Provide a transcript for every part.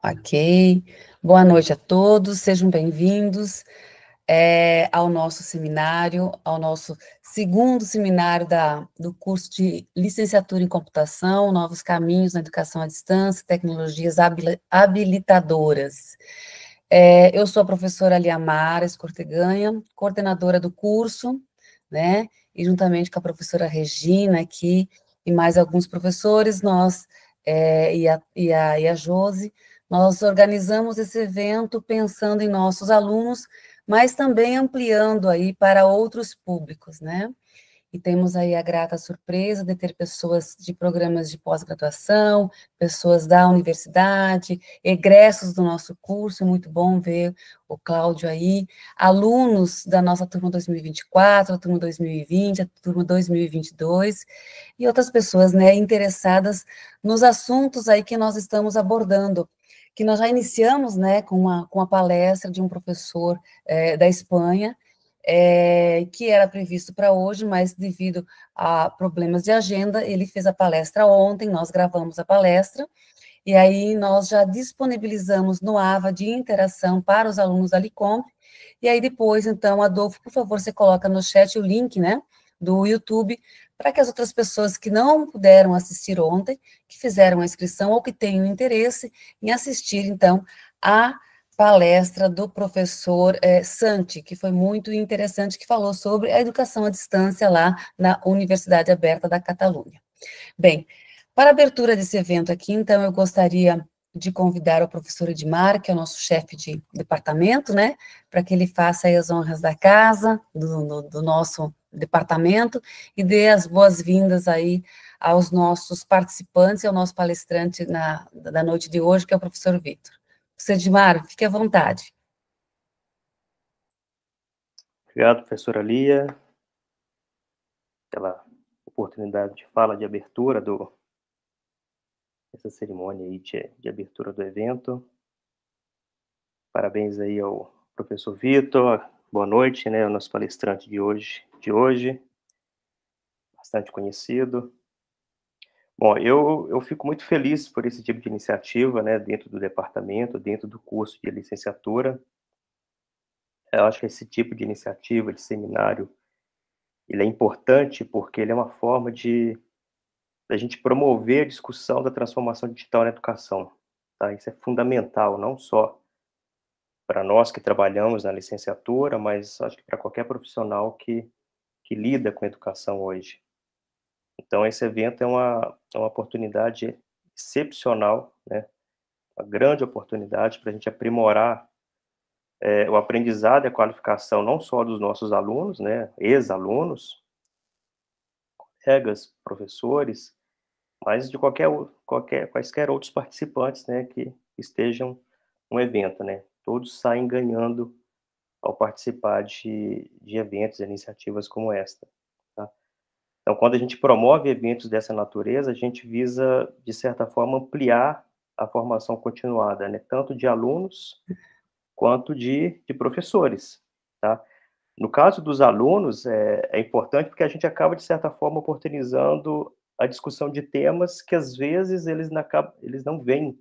Ok. Boa noite a todos, sejam bem-vindos ao nosso seminário, ao nosso segundo seminário do curso de Licenciatura em Computação, Novos Caminhos na Educação à Distância, Tecnologias Habilitadoras. Eu sou a professora Liamara Escorteganha, coordenadora do curso, né, e juntamente com a professora Regina aqui, e mais alguns professores, nós, e a Josi, nós organizamos esse evento pensando em nossos alunos, mas também ampliando aí para outros públicos, né? E temos aí a grata surpresa de ter pessoas de programas de pós-graduação, pessoas da universidade, egressos do nosso curso, muito bom ver o Cláudio aí, alunos da nossa turma 2024, a turma 2020, a turma 2022, e outras pessoas, né, interessadas nos assuntos aí que nós estamos abordando, que nós já iniciamos, né, com a palestra de um professor da Espanha, que era previsto para hoje, mas devido a problemas de agenda, ele fez a palestra ontem, nós gravamos a palestra, e aí nós já disponibilizamos no AVA de interação para os alunos da Licomp, e aí depois, então, Adolfo, por favor, você coloca no chat o link, né, do YouTube, para que as outras pessoas que não puderam assistir ontem, que fizeram a inscrição ou que tenham interesse em assistir, então, a palestra do professor Santi, que foi muito interessante, que falou sobre a educação à distância lá na Universidade Aberta da Catalunha. Bem, para a abertura desse evento aqui, então, eu gostaria de convidar o professor Edmar, que é o nosso chefe de departamento, né, para que ele faça aí as honras da casa, do nosso departamento, e dê as boas-vindas aí aos nossos participantes e ao nosso palestrante da noite de hoje, que é o professor Vitor. Professor Edmar, fique à vontade. Obrigado, professora Lia, pela oportunidade de fala de abertura dessa cerimônia aí de abertura do evento. Parabéns aí ao professor Vitor, boa noite, né, o nosso palestrante de hoje, bastante conhecido. Bom, eu fico muito feliz por esse tipo de iniciativa, né, dentro do departamento, dentro do curso de licenciatura. Eu acho que esse tipo de iniciativa, de seminário, ele é importante porque ele é uma forma da gente promover a discussão da transformação digital na educação, tá? Isso é fundamental, não só para nós que trabalhamos na licenciatura, mas acho que para qualquer profissional que lida com a educação hoje. Então, esse evento é uma oportunidade excepcional, né? Uma grande oportunidade para a gente aprimorar o aprendizado e a qualificação não só dos nossos alunos, né, ex-alunos, colegas, professores, mas de quaisquer outros participantes, né, que estejam no evento, né. Todos saem ganhando ao participar de eventos, iniciativas como esta, tá. Então, quando a gente promove eventos dessa natureza, a gente visa, de certa forma, ampliar a formação continuada, né, tanto de alunos quanto de professores, tá. No caso dos alunos, é importante porque a gente acaba, de certa forma, oportunizando a discussão de temas que, às vezes, eles não veem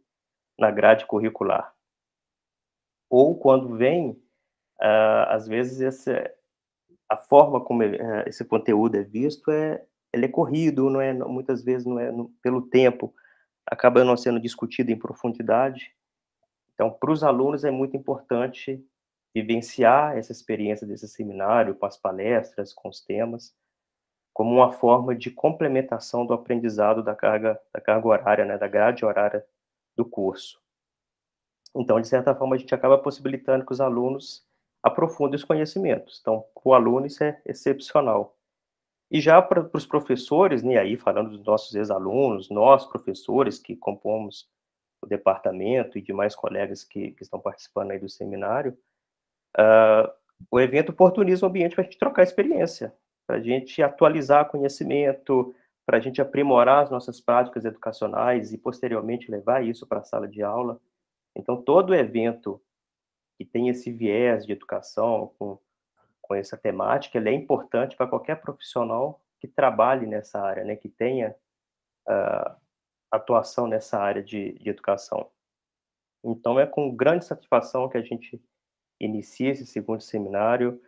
na grade curricular. Ou, quando vêm, às vezes, a forma como esse conteúdo é visto, ele é corrido, não é, muitas vezes, não é pelo tempo, acaba não sendo discutido em profundidade. Então, para os alunos, é muito importante vivenciar essa experiência desse seminário, com as palestras, com os temas, como uma forma de complementação do aprendizado da carga horária, né, da grade horária do curso. Então, de certa forma, a gente acaba possibilitando que os alunos aprofundem os conhecimentos. Então, para o aluno, isso é excepcional. E já para os professores, né, aí falando dos nossos ex-alunos, nós, professores, que compomos o departamento e demais colegas que estão participando aí do seminário, o evento oportuniza um ambiente para a gente trocar experiência, para a gente atualizar conhecimento, para a gente aprimorar as nossas práticas educacionais e, posteriormente, levar isso para a sala de aula. Então, todo evento que tem esse viés de educação, com essa temática, ele é importante para qualquer profissional que trabalhe nessa área, né, que tenha atuação nessa área de educação. Então, é com grande satisfação que a gente inicia esse segundo seminário.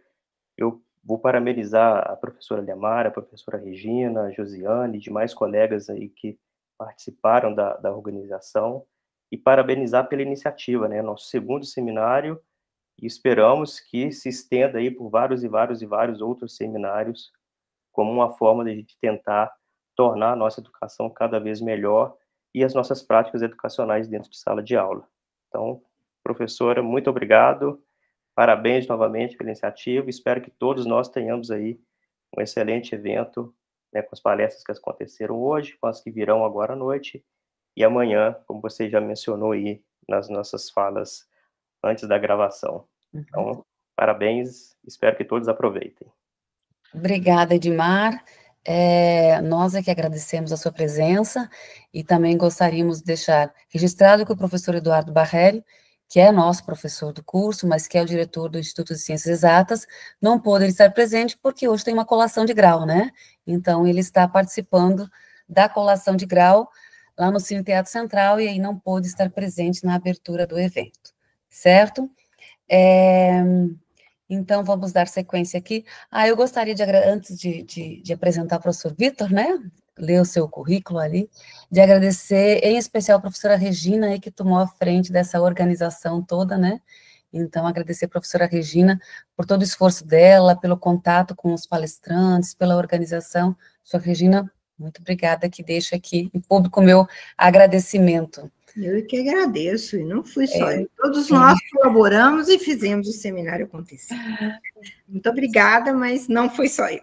Eu vou parabenizar a professora Liamara, a professora Regina, a Josiane, e demais colegas aí que participaram da organização, e parabenizar pela iniciativa, né? Nosso segundo seminário, e esperamos que se estenda aí por vários e vários e vários outros seminários, como uma forma de a gente tentar tornar a nossa educação cada vez melhor e as nossas práticas educacionais dentro de sala de aula. Então, professora, muito obrigado, parabéns novamente pela iniciativa, espero que todos nós tenhamos aí um excelente evento, né, com as palestras que aconteceram hoje, com as que virão agora à noite, e amanhã, como você já mencionou aí nas nossas falas antes da gravação. Então, parabéns, espero que todos aproveitem. Obrigada, Edmar. Nós é que agradecemos a sua presença e também gostaríamos de deixar registrado que o professor Eduardo Barrelli, que é nosso professor do curso, mas que é o diretor do Instituto de Ciências Exatas, não pôde estar presente porque hoje tem uma colação de grau, né? Então, ele está participando da colação de grau lá no Cine Teatro Central e aí não pôde estar presente na abertura do evento, certo? Então, vamos dar sequência aqui. Eu gostaria de, antes de apresentar o professor Vitor, né, ler o seu currículo ali, de agradecer, em especial, a professora Regina, aí, que tomou a frente dessa organização toda, né, então, agradecer a professora Regina por todo o esforço dela, pelo contato com os palestrantes, pela organização. Professora Regina, muito obrigada, que deixo aqui em público o meu agradecimento. Eu que agradeço, e não fui só eu. Todos nós colaboramos e fizemos o seminário acontecer. Muito obrigada, mas não fui só eu.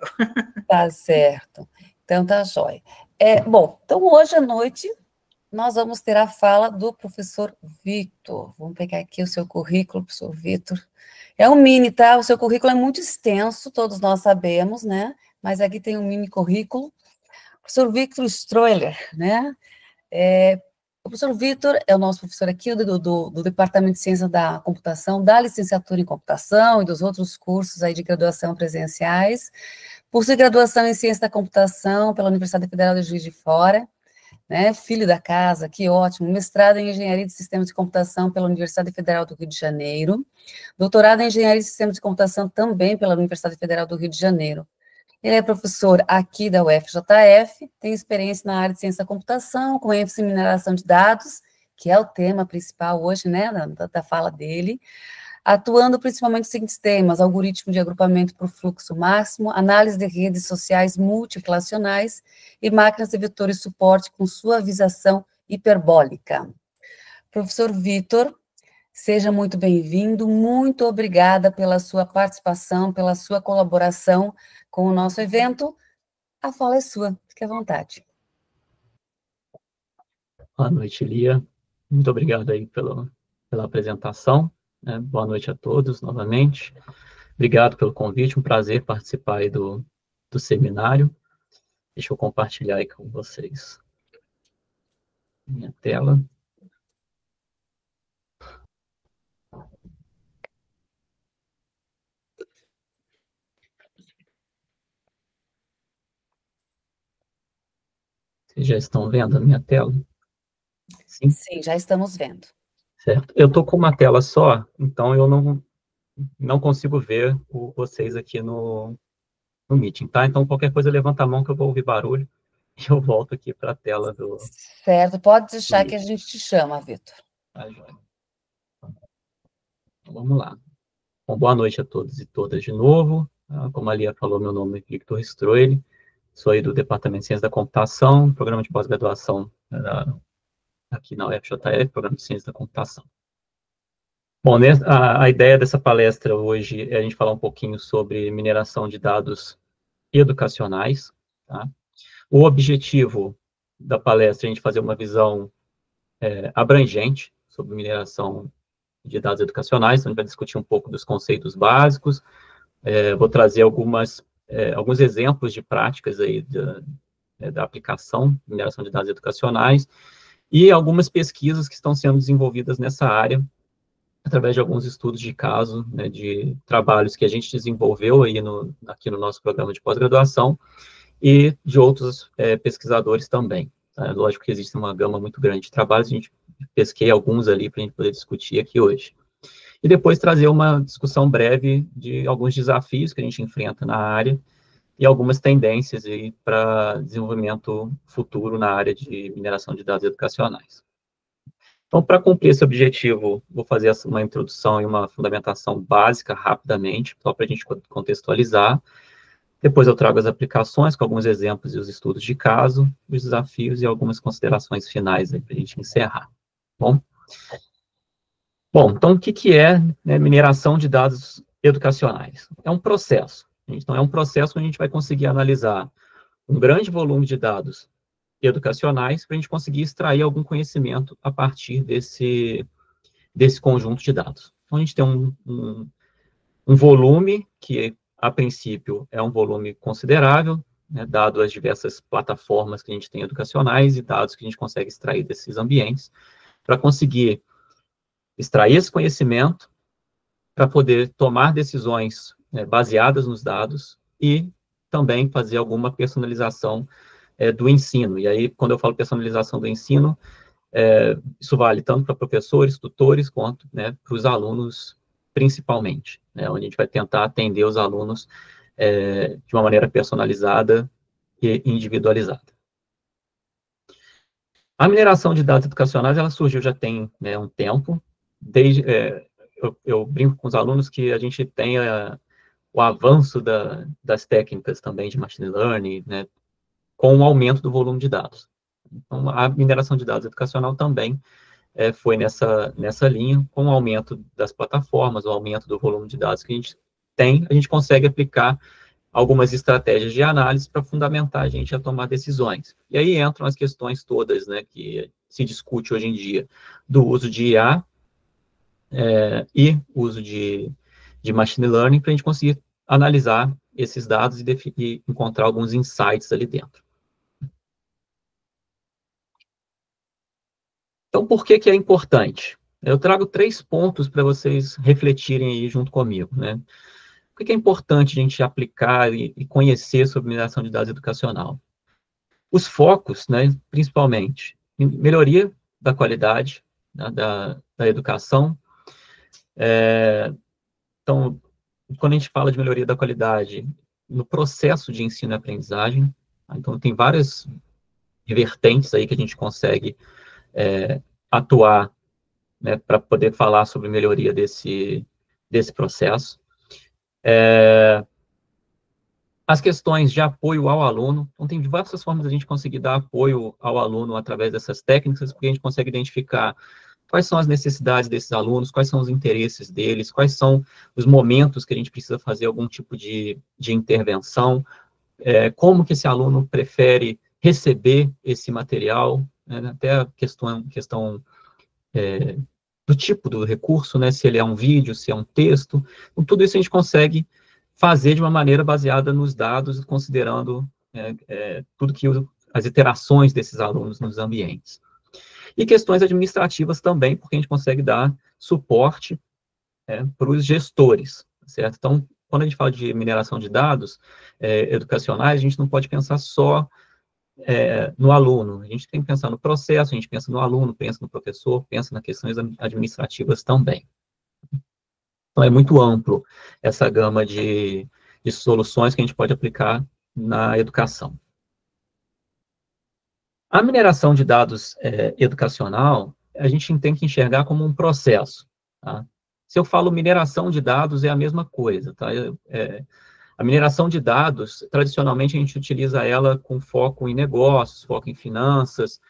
Tá certo. Então, tá jóia. Bom, então hoje à noite nós vamos ter a fala do professor Vitor. Vamos pegar aqui o seu currículo, professor Vitor. É um mini, tá? O seu currículo é muito extenso, todos nós sabemos, né? Mas aqui tem um mini currículo. Professor Victor Stroller, né? O professor Vitor é o nosso professor aqui do Departamento de Ciência da Computação, da licenciatura em Computação e dos outros cursos aí de graduação presenciais, pós-graduação em Ciência da Computação pela Universidade Federal de Juiz de Fora, né, filho da casa, que ótimo, mestrado em Engenharia de Sistemas de Computação pela Universidade Federal do Rio de Janeiro, doutorado em Engenharia de Sistemas de Computação também pela Universidade Federal do Rio de Janeiro. Ele é professor aqui da UFJF, tem experiência na área de ciência da computação, com ênfase em mineração de dados, que é o tema principal hoje, né, da fala dele, atuando principalmente nos seguintes temas: algoritmo de agrupamento por fluxo máximo, análise de redes sociais multirrelacionais e máquinas de vetores suporte com suavização hiperbólica. Professor Vitor, seja muito bem-vindo, muito obrigada pela sua participação, pela sua colaboração com o nosso evento. A fala é sua, fique à vontade. Boa noite, Lia. Muito obrigado aí pela apresentação. Boa noite a todos, novamente. Obrigado pelo convite, um prazer participar aí do seminário. Deixa eu compartilhar aí com vocês minha tela. Vocês já estão vendo a minha tela? Sim? Sim, já estamos vendo. Certo. Eu estou com uma tela só, então eu não consigo ver vocês aqui no Meeting, tá? Então, qualquer coisa, levanta a mão que eu vou ouvir barulho e eu volto aqui para a tela do... Certo, pode deixar que a gente te chama, Vitor. Tá, joia. Então, vamos lá. Bom, boa noite a todos e todas de novo. Como a Lia falou, meu nome é Victor Stroile, sou aí do Departamento de Ciência da Computação, programa de pós-graduação aqui na UFJF, programa de Ciência da Computação. Bom, né, a ideia dessa palestra hoje é a gente falar um pouquinho sobre mineração de dados educacionais, tá? O objetivo da palestra é a gente fazer uma visão abrangente sobre mineração de dados educacionais, então a gente vai discutir um pouco dos conceitos básicos, vou trazer alguns exemplos de práticas aí da aplicação de mineração de dados educacionais e algumas pesquisas que estão sendo desenvolvidas nessa área, através de alguns estudos de caso, né, de trabalhos que a gente desenvolveu aí aqui no nosso programa de pós-graduação, e de outros pesquisadores também. Tá? Lógico que existe uma gama muito grande de trabalhos, a gente pesquei alguns ali para a gente poder discutir aqui hoje. E depois trazer uma discussão breve de alguns desafios que a gente enfrenta na área e algumas tendências para desenvolvimento futuro na área de mineração de dados educacionais. Então, para cumprir esse objetivo, vou fazer uma introdução e uma fundamentação básica rapidamente, só para a gente contextualizar. Depois eu trago as aplicações com alguns exemplos e os estudos de caso, os desafios e algumas considerações finais para a gente encerrar. Bom, então o que é, né, mineração de dados educacionais? É um processo. Então, é um processo onde a gente vai conseguir analisar um grande volume de dados educacionais para a gente conseguir extrair algum conhecimento a partir desse conjunto de dados. Então, a gente tem um volume que, a princípio, é um volume considerável, né, dado as diversas plataformas que a gente tem educacionais e dados que a gente consegue extrair desses ambientes, para conseguir extrair esse conhecimento, para poder tomar decisões, né, baseadas nos dados e também fazer alguma personalização do ensino. E aí, quando eu falo personalização do ensino, isso vale tanto para professores, tutores, quanto, né, para os alunos, principalmente, né, onde a gente vai tentar atender os alunos de uma maneira personalizada e individualizada. A mineração de dados educacionais, ela surgiu já tem, né, um tempo, desde... eu brinco com os alunos que a gente tem o avanço das técnicas também de machine learning, né, com o aumento do volume de dados. Então, a mineração de dados educacional também foi nessa linha, com o aumento das plataformas, o aumento do volume de dados que a gente tem, a gente consegue aplicar algumas estratégias de análise para fundamentar a gente a tomar decisões. E aí entram as questões todas, né, que se discute hoje em dia, do uso de IA e uso de machine learning para a gente conseguir analisar esses dados e encontrar alguns insights ali dentro. Então, por que é importante? Eu trago 3 pontos para vocês refletirem aí junto comigo, né? Por que é importante a gente aplicar e conhecer sobre mineração de dados educacional? Os focos, né, principalmente, em melhoria da qualidade, né, da educação. Então, quando a gente fala de melhoria da qualidade, no processo de ensino e aprendizagem, então tem várias vertentes aí que a gente consegue atuar, né, para poder falar sobre melhoria desse processo. As questões de apoio ao aluno, então tem diversas formas de a gente conseguir dar apoio ao aluno através dessas técnicas, porque a gente consegue identificar quais são as necessidades desses alunos, quais são os interesses deles, quais são os momentos que a gente precisa fazer algum tipo de intervenção, como que esse aluno prefere receber esse material, né, até a questão do tipo do recurso, né, se ele é um vídeo, se é um texto, então, tudo isso a gente consegue fazer de uma maneira baseada nos dados, considerando tudo que as interações desses alunos nos ambientes. E questões administrativas também, porque a gente consegue dar suporte para os gestores, certo? Então, quando a gente fala de mineração de dados educacionais, a gente não pode pensar só no aluno, a gente tem que pensar no processo, a gente pensa no aluno, pensa no professor, pensa nas questões administrativas também. Então, é muito amplo essa gama de soluções que a gente pode aplicar na educação. A mineração de dados educacional, a gente tem que enxergar como um processo. Tá? Se eu falo mineração de dados, é a mesma coisa. Tá? A mineração de dados, tradicionalmente, a gente utiliza ela com foco em negócios, foco em finanças,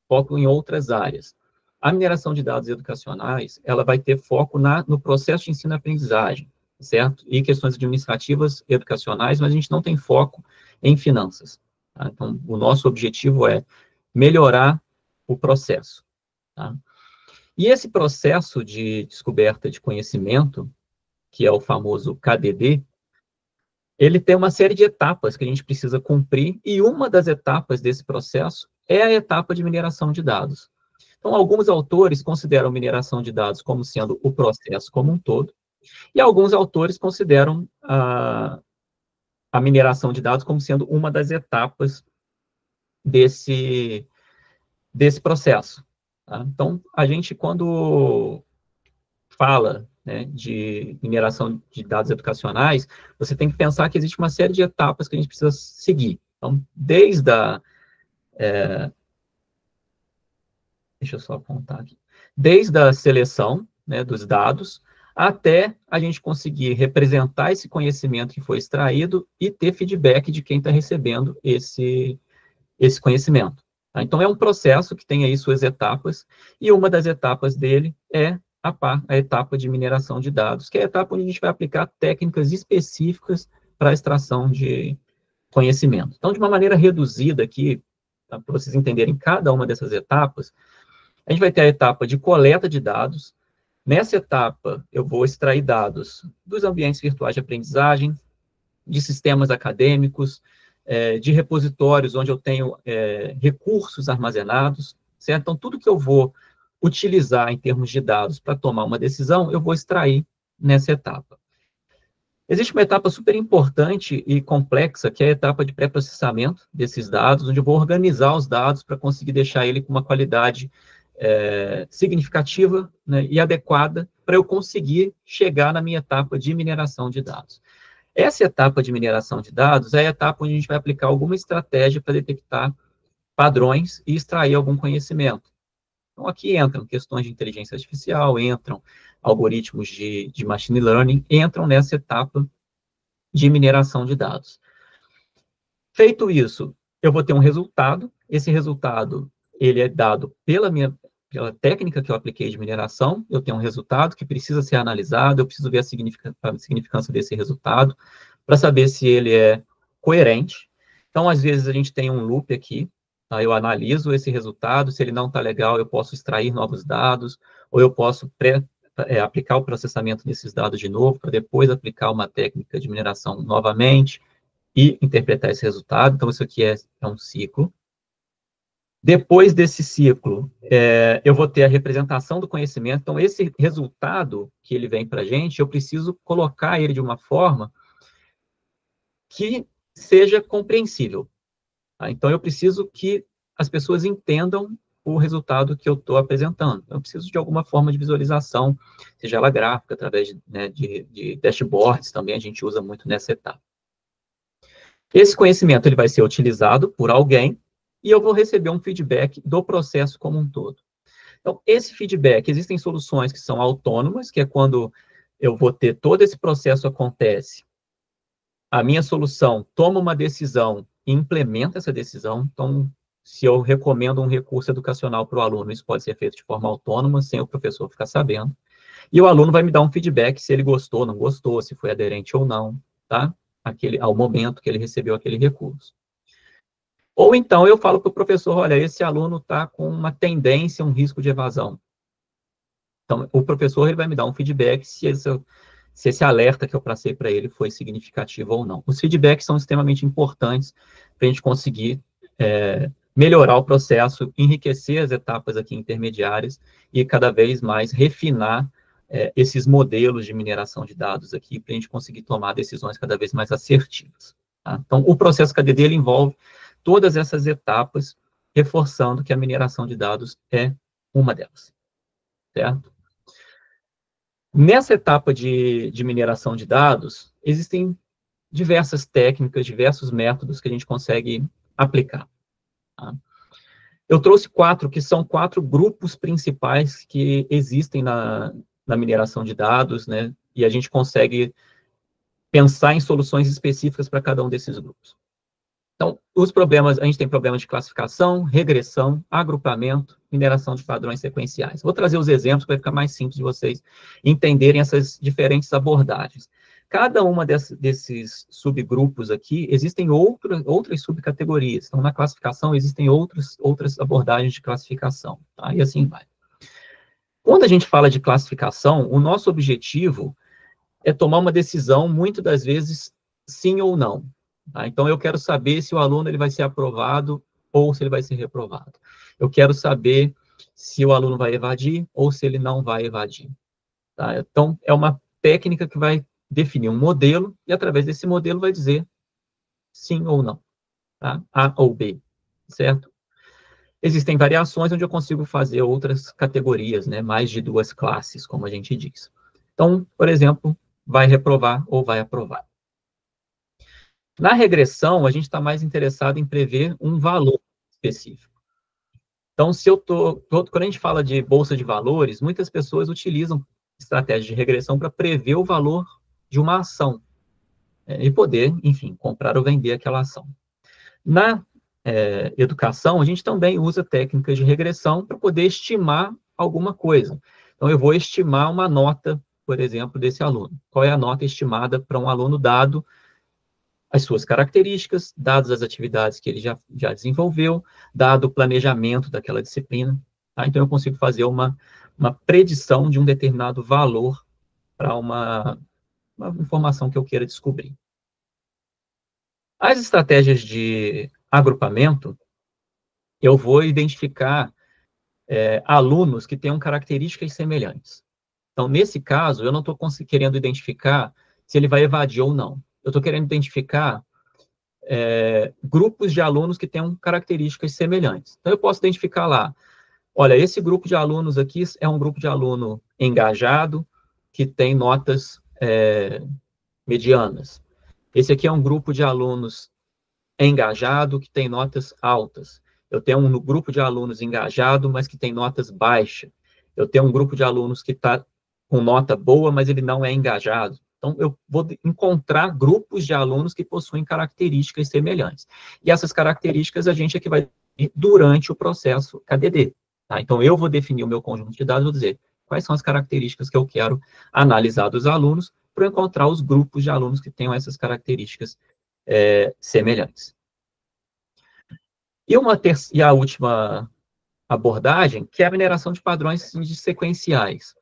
foco em outras áreas. A mineração de dados educacionais, ela vai ter foco no processo de ensino-aprendizagem, certo? E questões administrativas educacionais, mas a gente não tem foco em finanças. Tá? Então, o nosso objetivo é melhorar o processo. Tá? E esse processo de descoberta de conhecimento, que é o famoso KDD, ele tem uma série de etapas que a gente precisa cumprir, e uma das etapas desse processo é a etapa de mineração de dados. Então, alguns autores consideram mineração de dados como sendo o processo como um todo, e alguns autores consideram a mineração de dados como sendo uma das etapas desse desse processo. Tá? Então, a gente, quando fala, né, de mineração de dados educacionais, você tem que pensar que existe uma série de etapas que a gente precisa seguir. Então, desde a... deixa eu só apontar aqui. Desde a seleção, né, dos dados, até a gente conseguir representar esse conhecimento que foi extraído e ter feedback de quem está recebendo esse conhecimento. Tá? Então, é um processo que tem aí suas etapas, e uma das etapas dele é a etapa de mineração de dados, que é a etapa onde a gente vai aplicar técnicas específicas para a extração de conhecimento. Então, de uma maneira reduzida aqui, tá, para vocês entenderem cada uma dessas etapas, a gente vai ter a etapa de coleta de dados. Nessa etapa, eu vou extrair dados dos ambientes virtuais de aprendizagem, de sistemas acadêmicos, de repositórios onde eu tenho recursos armazenados, certo? Então, tudo que eu vou utilizar em termos de dados para tomar uma decisão, eu vou extrair nessa etapa. Existe uma etapa super importante e complexa, que é a etapa de pré-processamento desses dados, onde eu vou organizar os dados para conseguir deixar ele com uma qualidade significativa, né, e adequada para eu conseguir chegar na minha etapa de mineração de dados. Essa etapa de mineração de dados é a etapa onde a gente vai aplicar alguma estratégia para detectar padrões e extrair algum conhecimento. Então, aqui entram questões de inteligência artificial, entram algoritmos de machine learning, entram nessa etapa de mineração de dados. Feito isso, eu vou ter um resultado. Esse resultado, ele é dado pela técnica que eu apliquei de mineração. Eu tenho um resultado que precisa ser analisado, eu preciso ver a significância desse resultado, para saber se ele é coerente. Então, às vezes, a gente tem um loop aqui, tá? Eu analiso esse resultado, se ele não está legal, eu posso extrair novos dados, ou eu posso aplicar o processamento desses dados de novo, para depois aplicar uma técnica de mineração novamente, e interpretar esse resultado. Então, isso aqui é um ciclo. Depois desse ciclo, eu vou ter a representação do conhecimento. Então, esse resultado que ele vem para a gente, eu preciso colocar ele de uma forma que seja compreensível. Tá? Então, eu preciso que as pessoas entendam o resultado que eu estou apresentando. Eu preciso de alguma forma de visualização, seja ela gráfica, através de dashboards, também a gente usa muito nessa etapa. Esse conhecimento ele vai ser utilizado por alguém e eu vou receber um feedback do processo como um todo. Então, esse feedback, existem soluções que são autônomas, que é quando eu vou ter todo esse processo acontece, a minha solução toma uma decisão e implementa essa decisão. Então, se eu recomendo um recurso educacional para o aluno, isso pode ser feito de forma autônoma, sem o professor ficar sabendo. E o aluno vai me dar um feedback se ele gostou, não gostou, se foi aderente ou não, tá? Ao momento que ele recebeu aquele recurso. Ou então eu falo para o professor, olha, esse aluno está com uma tendência, um risco de evasão. Então, o professor ele vai me dar um feedback se esse alerta que eu passei para ele foi significativo ou não. Os feedbacks são extremamente importantes para a gente conseguir melhorar o processo, enriquecer as etapas aqui intermediárias e cada vez mais refinar esses modelos de mineração de dados aqui, para a gente conseguir tomar decisões cada vez mais assertivas. Tá? Então, o processo KDD ele envolve todas essas etapas, reforçando que a mineração de dados é uma delas. Certo? Nessa etapa de mineração de dados, existem diversas técnicas, diversos métodos que a gente consegue aplicar. Tá? Eu trouxe 4, que são 4 grupos principais que existem na mineração de dados, né? E a gente consegue pensar em soluções específicas para cada um desses grupos. Então, a gente tem problemas de classificação, regressão, agrupamento, mineração de padrões sequenciais. Vou trazer os exemplos para ficar mais simples de vocês entenderem essas diferentes abordagens. Cada uma desses subgrupos aqui, existem outras subcategorias. Então, na classificação, existem outras abordagens de classificação. Tá? E assim vai. Quando a gente fala de classificação, o nosso objetivo é tomar uma decisão, muitas das vezes, sim ou não. Tá? Então, eu quero saber se o aluno ele vai ser aprovado ou se ele vai ser reprovado. Eu quero saber se o aluno vai evadir ou se ele não vai evadir. Tá? Então, é uma técnica que vai definir um modelo e, através desse modelo, vai dizer sim ou não. Tá? A ou B, certo? Existem variações onde eu consigo fazer outras categorias, né, mais de 2 classes, como a gente diz. Então, por exemplo, vai reprovar ou vai aprovar. Na regressão, a gente está mais interessado em prever um valor específico. Então, quando a gente fala de bolsa de valores, muitas pessoas utilizam estratégias de regressão para prever o valor de uma ação, e poder, enfim, comprar ou vender aquela ação. Na educação, a gente também usa técnicas de regressão para poder estimar alguma coisa. Então, eu vou estimar uma nota, por exemplo, desse aluno. Qual é a nota estimada para um aluno dado as suas características, dadas as atividades que ele já desenvolveu, dado o planejamento daquela disciplina. Tá? Então, eu consigo fazer uma predição de um determinado valor para uma informação que eu queira descobrir. As estratégias de agrupamento, eu vou identificar alunos que tenham características semelhantes. Então, nesse caso, eu não estou querendo identificar se ele vai evadir ou não. Eu estou querendo identificar grupos de alunos que tenham características semelhantes. Então, eu posso identificar lá, olha, esse grupo de alunos aqui é um grupo de aluno engajado, que tem notas medianas. Esse aqui é um grupo de alunos engajado, que tem notas altas. Eu tenho um grupo de alunos engajado, mas que tem notas baixas. Eu tenho um grupo de alunos que está com nota boa, mas ele não é engajado. Então, eu vou encontrar grupos de alunos que possuem características semelhantes. E essas características a gente é que vai definir durante o processo KDD. Tá? Então, eu vou definir o meu conjunto de dados, vou dizer quais são as características que eu quero analisar dos alunos para encontrar os grupos de alunos que tenham essas características semelhantes. E a última abordagem, que é a mineração de padrões sequenciais.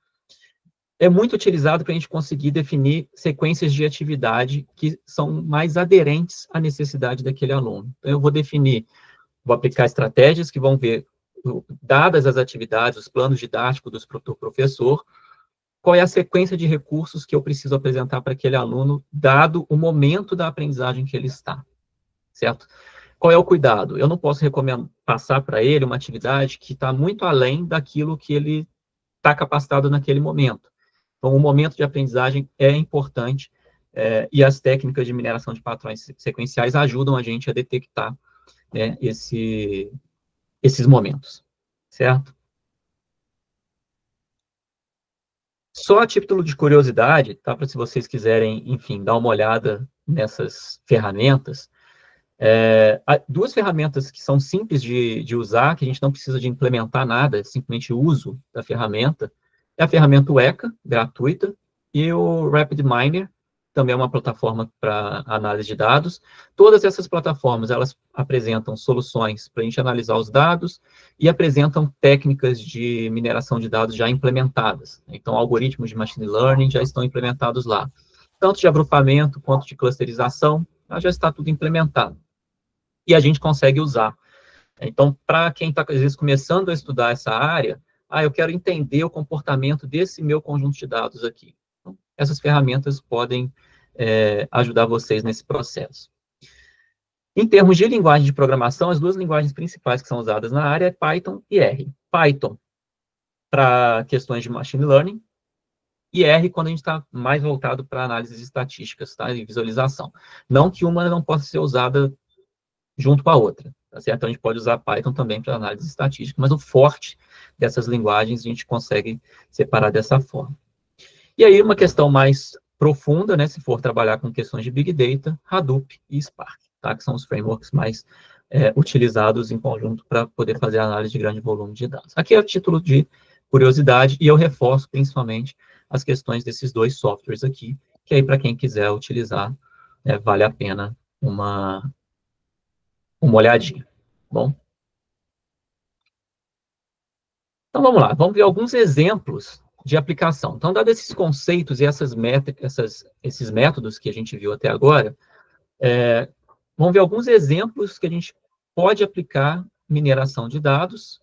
É muito utilizado para a gente conseguir definir sequências de atividade que são mais aderentes à necessidade daquele aluno. Então, eu vou aplicar estratégias que vão ver, dadas as atividades, os planos didáticos do professor, qual é a sequência de recursos que eu preciso apresentar para aquele aluno, dado o momento da aprendizagem que ele está, certo? Qual é o cuidado? Eu não posso passar para ele uma atividade que está muito além daquilo que ele está capacitado naquele momento. Então, o momento de aprendizagem é importante, e as técnicas de mineração de padrões sequenciais ajudam a gente a detectar esses momentos, certo? Só a título de curiosidade, tá? Para se vocês quiserem, enfim, dar uma olhada nessas ferramentas, há 2 ferramentas que são simples de usar, que a gente não precisa de implementar nada, simplesmente o uso da ferramenta, é a ferramenta ECA, gratuita, e o RapidMiner, também é uma plataforma para análise de dados. Todas essas plataformas, elas apresentam soluções para a gente analisar os dados e apresentam técnicas de mineração de dados já implementadas. Então, algoritmos de machine learning já estão implementados lá. Tanto de agrupamento quanto de clusterização, já está tudo implementado. E a gente consegue usar. Então, para quem está, às vezes, começando a estudar essa área, eu quero entender o comportamento desse meu conjunto de dados aqui. Então, essas ferramentas podem ajudar vocês nesse processo. Em termos de linguagem de programação, as 2 linguagens principais que são usadas na área é Python e R. Python para questões de machine learning, e R quando a gente está mais voltado para análises estatísticas, tá, e visualização. Não que uma não possa ser usada junto com a outra, tá certo? Então, a gente pode usar Python também para análise estatística, mas o forte dessas linguagens a gente consegue separar dessa forma. E aí, uma questão mais profunda, né, se for trabalhar com questões de Big Data, Hadoop e Spark, tá? Que são os frameworks mais utilizados em conjunto para poder fazer análise de grande volume de dados. Aqui é o título de curiosidade, e eu reforço principalmente as questões desses 2 softwares aqui, que aí, para quem quiser utilizar, vale a pena uma olhadinha, bom? Então, vamos lá, vamos ver alguns exemplos de aplicação. Então, dados esses conceitos e esses métodos que a gente viu até agora, vamos ver alguns exemplos que a gente pode aplicar mineração de dados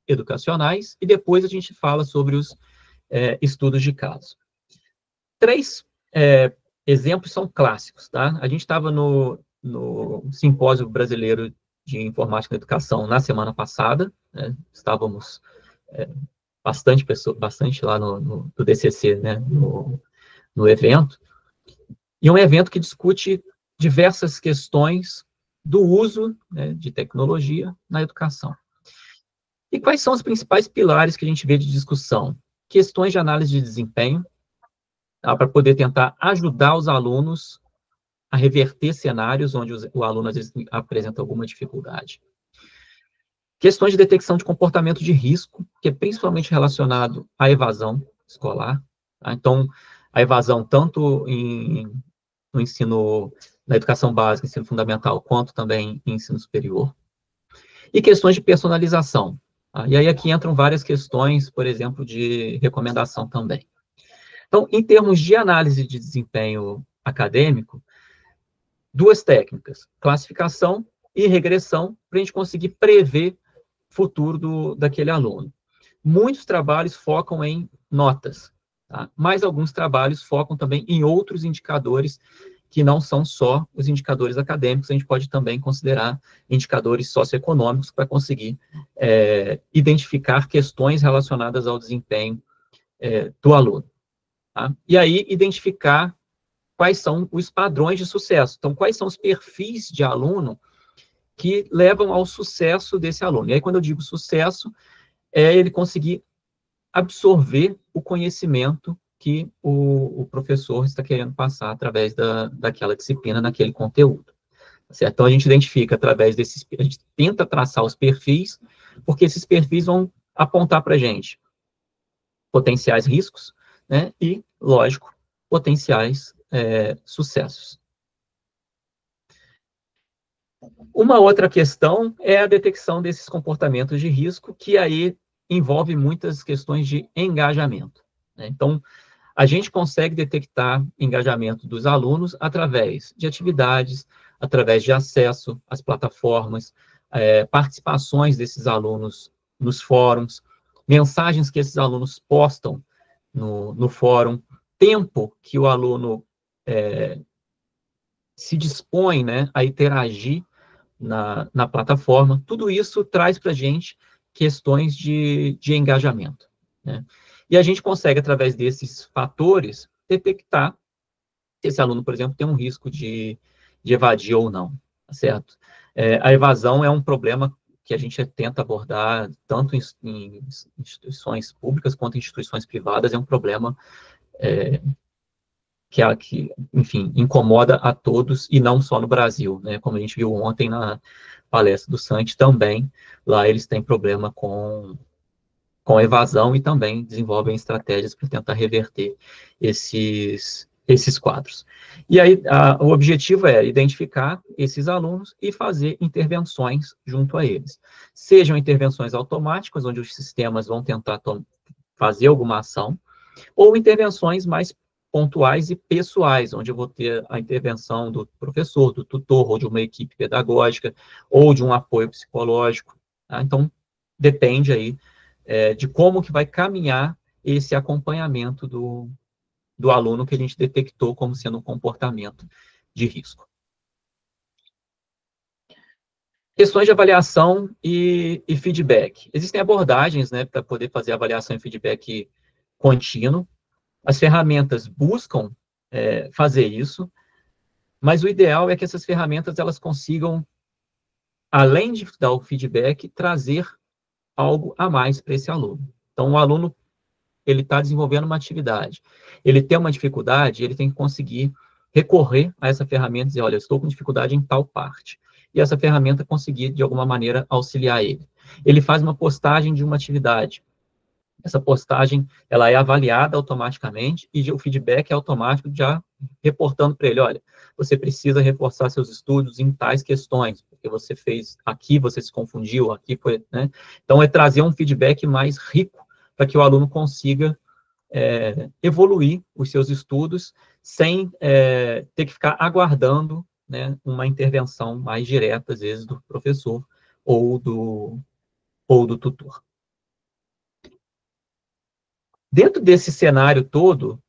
educacionais, e depois a gente fala sobre os estudos de caso. 3 exemplos são clássicos, tá? A gente estava no Simpósio Brasileiro de Informática na Educação na semana passada, né? Estávamos bastante lá no DCC, né? no evento, e é um evento que discute diversas questões do uso, né, de tecnologia na educação. E quais são os principais pilares que a gente vê de discussão? Questões de análise de desempenho, tá, para poder tentar ajudar os alunos a reverter cenários onde o aluno, às vezes, apresenta alguma dificuldade. Questões de detecção de comportamento de risco, que é principalmente relacionado à evasão escolar. Tá? Então, a evasão tanto no ensino, na educação básica, ensino fundamental, quanto também em ensino superior. E questões de personalização. Tá? E aí aqui entram várias questões, por exemplo, de recomendação também. Então, em termos de análise de desempenho acadêmico, duas técnicas, classificação e regressão, para a gente conseguir prever o futuro daquele aluno. Muitos trabalhos focam em notas, tá? Mas alguns trabalhos focam também em outros indicadores que não são só os indicadores acadêmicos, a gente pode também considerar indicadores socioeconômicos para conseguir identificar questões relacionadas ao desempenho do aluno. Tá? E aí, identificar quais são os padrões de sucesso. Então, quais são os perfis de aluno que levam ao sucesso desse aluno. E aí, quando eu digo sucesso, é ele conseguir absorver o conhecimento que o professor está querendo passar através daquela disciplina, naquele conteúdo. Certo? Então, a gente identifica através desses, a gente tenta traçar os perfis, porque esses perfis vão apontar para a gente potenciais riscos, né? E, lógico, potenciais sucessos. Uma outra questão é a detecção desses comportamentos de risco, que aí envolve muitas questões de engajamento, né? Então, a gente consegue detectar engajamento dos alunos através de atividades, através de acesso às plataformas, participações desses alunos nos fóruns, mensagens que esses alunos postam no fórum, tempo que o aluno se dispõe, né, a interagir na plataforma. Tudo isso traz para a gente questões de engajamento, né? E a gente consegue, através desses fatores, detectar se esse aluno, por exemplo, tem um risco de evadir ou não, tá certo? A evasão é um problema que a gente tenta abordar tanto em instituições públicas quanto em instituições privadas, é um problema que, enfim, incomoda a todos, e não só no Brasil, né? Como a gente viu ontem na palestra do Santi também, lá eles têm problema com evasão e também desenvolvem estratégias para tentar reverter esses quadros. E aí, o objetivo é identificar esses alunos e fazer intervenções junto a eles. Sejam intervenções automáticas, onde os sistemas vão tentar fazer alguma ação, ou intervenções mais pontuais e pessoais, onde eu vou ter a intervenção do professor, do tutor, ou de uma equipe pedagógica, ou de um apoio psicológico. Tá? Então, depende aí de como que vai caminhar esse acompanhamento do aluno que a gente detectou como sendo um comportamento de risco. Questões de avaliação e feedback. Existem abordagens, né, para poder fazer avaliação e feedback contínuo. As ferramentas buscam fazer isso, mas o ideal é que essas ferramentas elas consigam, além de dar o feedback, trazer algo a mais para esse aluno. Então, o aluno ele está desenvolvendo uma atividade, ele tem uma dificuldade, ele tem que conseguir recorrer a essa ferramenta e dizer, olha, eu estou com dificuldade em tal parte. E essa ferramenta conseguir, de alguma maneira, auxiliar ele. Ele faz uma postagem de uma atividade. Essa postagem, ela é avaliada automaticamente e o feedback é automático, já reportando para ele, olha, você precisa reforçar seus estudos em tais questões, porque você fez aqui, você se confundiu, aqui foi, né? Então, é trazer um feedback mais rico para que o aluno consiga evoluir os seus estudos sem ter que ficar aguardando, né, uma intervenção mais direta, às vezes, do professor ou do tutor. Dentro desse cenário todo,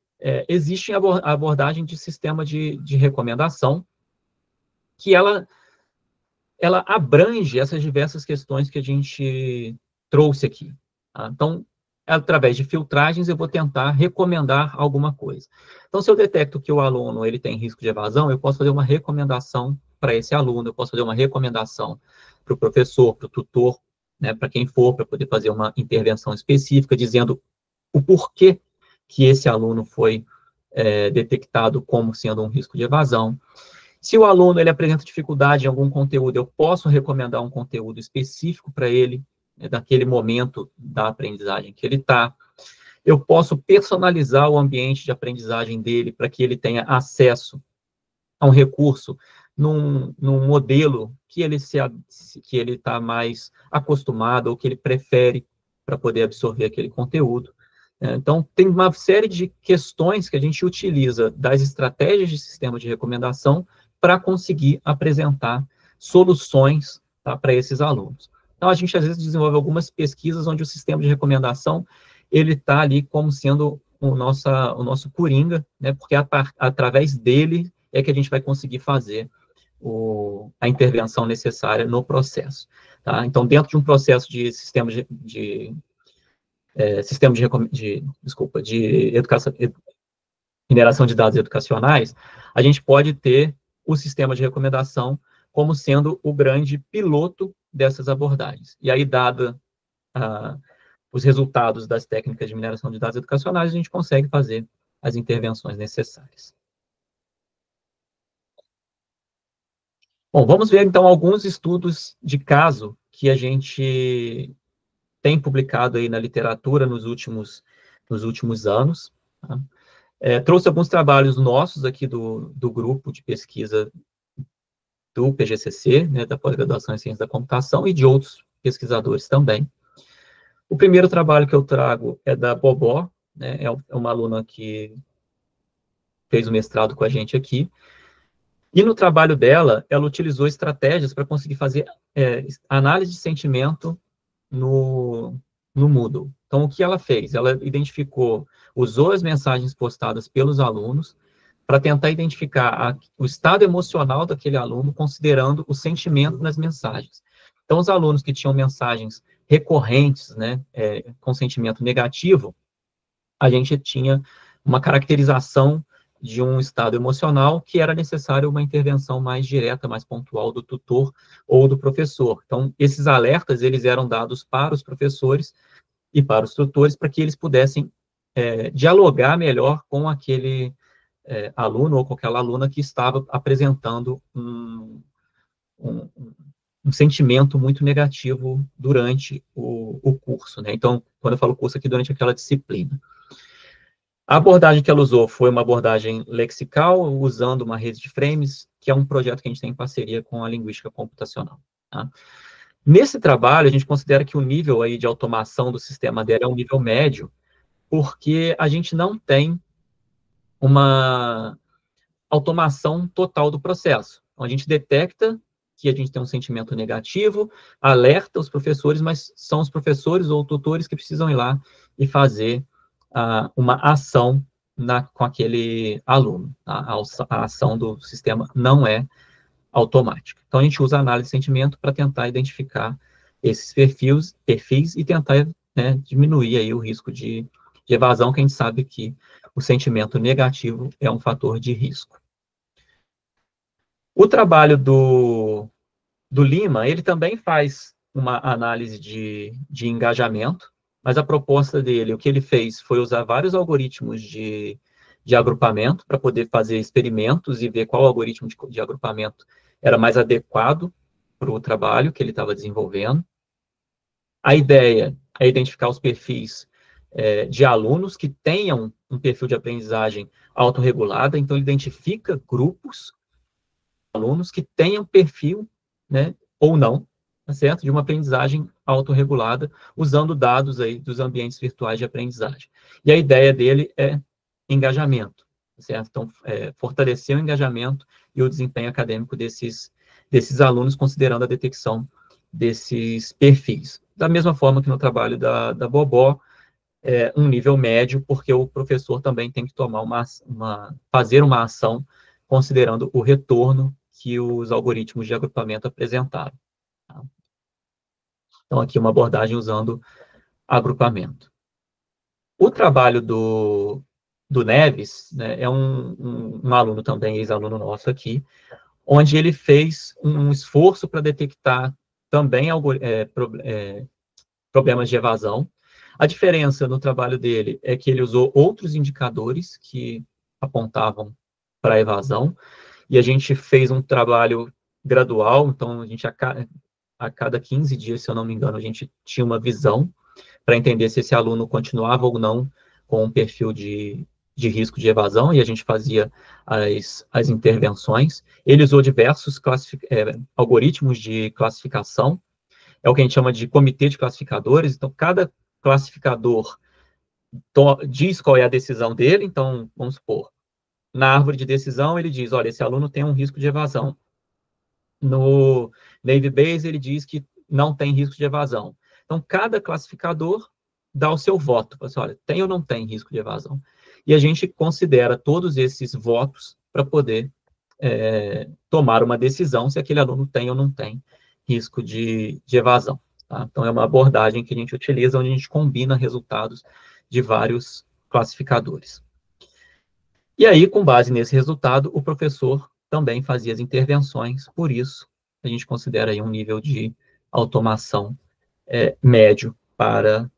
existe a abordagem de sistema de recomendação, que ela ela abrange essas diversas questões que a gente trouxe aqui. Tá? Então, através de filtragens, eu vou tentar recomendar alguma coisa. Então, se eu detecto que o aluno ele tem risco de evasão, eu posso fazer uma recomendação para esse aluno, eu posso fazer uma recomendação para o professor, para o tutor, né, para quem for, para poder fazer uma intervenção específica, dizendo o porquê que esse aluno foi detectado como sendo um risco de evasão. Se o aluno ele apresenta dificuldade em algum conteúdo, eu posso recomendar um conteúdo específico para ele, daquele momento da aprendizagem que ele está. Eu posso personalizar o ambiente de aprendizagem dele para que ele tenha acesso a um recurso num modelo que ele está mais acostumado ou que ele prefere para poder absorver aquele conteúdo. Então, tem uma série de questões que a gente utiliza das estratégias de sistema de recomendação para conseguir apresentar soluções, tá, para esses alunos. Então, a gente, às vezes, desenvolve algumas pesquisas onde o sistema de recomendação ele está ali como sendo o nosso coringa, né, porque através dele é que a gente vai conseguir fazer a intervenção necessária no processo. Tá? Então, dentro de um processo de sistema de educação, mineração de dados educacionais, a gente pode ter o sistema de recomendação como sendo o grande piloto dessas abordagens. E aí, dada os resultados das técnicas de mineração de dados educacionais, a gente consegue fazer as intervenções necessárias. Bom, vamos ver, então, alguns estudos de caso que a gente tem publicado aí na literatura nos últimos anos. Tá? Trouxe alguns trabalhos nossos aqui do grupo de pesquisa do PGCC, né, da pós-graduação em Ciência da Computação, e de outros pesquisadores também. O primeiro trabalho que eu trago é da Bobó, né, é uma aluna que fez o mestrado com a gente aqui, e no trabalho dela, ela utilizou estratégias para conseguir fazer análise de sentimento no Moodle. Então, o que ela fez? Ela usou as mensagens postadas pelos alunos para tentar identificar o estado emocional daquele aluno, considerando o sentimento nas mensagens. Então, os alunos que tinham mensagens recorrentes, né, com sentimento negativo, a gente tinha uma caracterização de um estado emocional que era necessário uma intervenção mais direta, mais pontual do tutor ou do professor. Então, esses alertas, eles eram dados para os professores e para os tutores para que eles pudessem dialogar melhor com aquele aluno ou com aquela aluna que estava apresentando um sentimento muito negativo durante o curso, né? Então, quando eu falo curso aqui, durante aquela disciplina. A abordagem que ela usou foi uma abordagem lexical, usando uma rede de frames, que é um projeto que a gente tem em parceria com a linguística computacional. Tá? Nesse trabalho, a gente considera que o nível aí de automação do sistema dela é um nível médio, porque a gente não tem uma automação total do processo. Então, a gente detecta que a gente tem um sentimento negativo, alerta os professores, mas são os professores ou tutores que precisam ir lá e fazer uma ação com aquele aluno. A ação do sistema não é automática. Então, a gente usa a análise de sentimento para tentar identificar esses perfis e tentar, né, diminuir aí o risco de evasão, que a gente sabe que o sentimento negativo é um fator de risco. O trabalho do Lima, ele também faz uma análise de engajamento, mas a proposta dele, o que ele fez foi usar vários algoritmos de agrupamento para poder fazer experimentos e ver qual algoritmo de agrupamento era mais adequado para o trabalho que ele estava desenvolvendo. A ideia é identificar os perfis de alunos que tenham um perfil de aprendizagem autorregulada, então ele identifica grupos de alunos que tenham perfil, né, ou não, tá certo? De uma aprendizagem autorregulada, usando dados aí dos ambientes virtuais de aprendizagem. E a ideia dele é engajamento, tá certo? Então, fortalecer o engajamento e o desempenho acadêmico desses alunos, considerando a detecção desses perfis. Da mesma forma que no trabalho da Bobó, um nível médio, porque o professor também tem que tomar fazer uma ação, considerando o retorno que os algoritmos de agrupamento apresentaram. Tá? Então, aqui uma abordagem usando agrupamento. O trabalho do Neves, né, é um aluno também, ex-aluno nosso aqui, onde ele fez um esforço para detectar também problemas de evasão. A diferença no trabalho dele é que ele usou outros indicadores que apontavam para a evasão, e a gente fez um trabalho gradual, então a gente a cada 15 dias, se eu não me engano, a gente tinha uma visão para entender se esse aluno continuava ou não com um perfil de risco de evasão, e a gente fazia as intervenções. Ele usou diversos algoritmos de classificação, é o que a gente chama de comitê de classificadores, então cada classificador diz qual é a decisão dele, então, vamos supor, na árvore de decisão ele diz, olha, esse aluno tem um risco de evasão. No Navy Base ele diz que não tem risco de evasão. Então, cada classificador dá o seu voto, assim, olha, tem ou não tem risco de evasão. E a gente considera todos esses votos para poder tomar uma decisão se aquele aluno tem ou não tem risco de evasão. Tá? Então, é uma abordagem que a gente utiliza, onde a gente combina resultados de vários classificadores. E aí, com base nesse resultado, o professor também fazia as intervenções, por isso, a gente considera aí um nível de automação médio para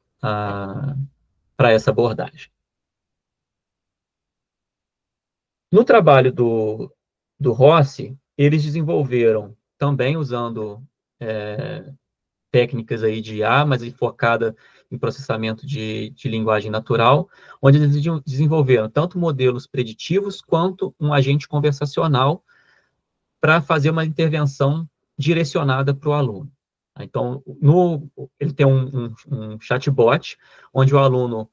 essa abordagem. No trabalho do Rossi, eles desenvolveram, também usando técnicas aí de IA, mas focada em processamento de linguagem natural, onde eles desenvolveram tanto modelos preditivos quanto um agente conversacional para fazer uma intervenção direcionada para o aluno. Então, ele tem um chatbot, onde o aluno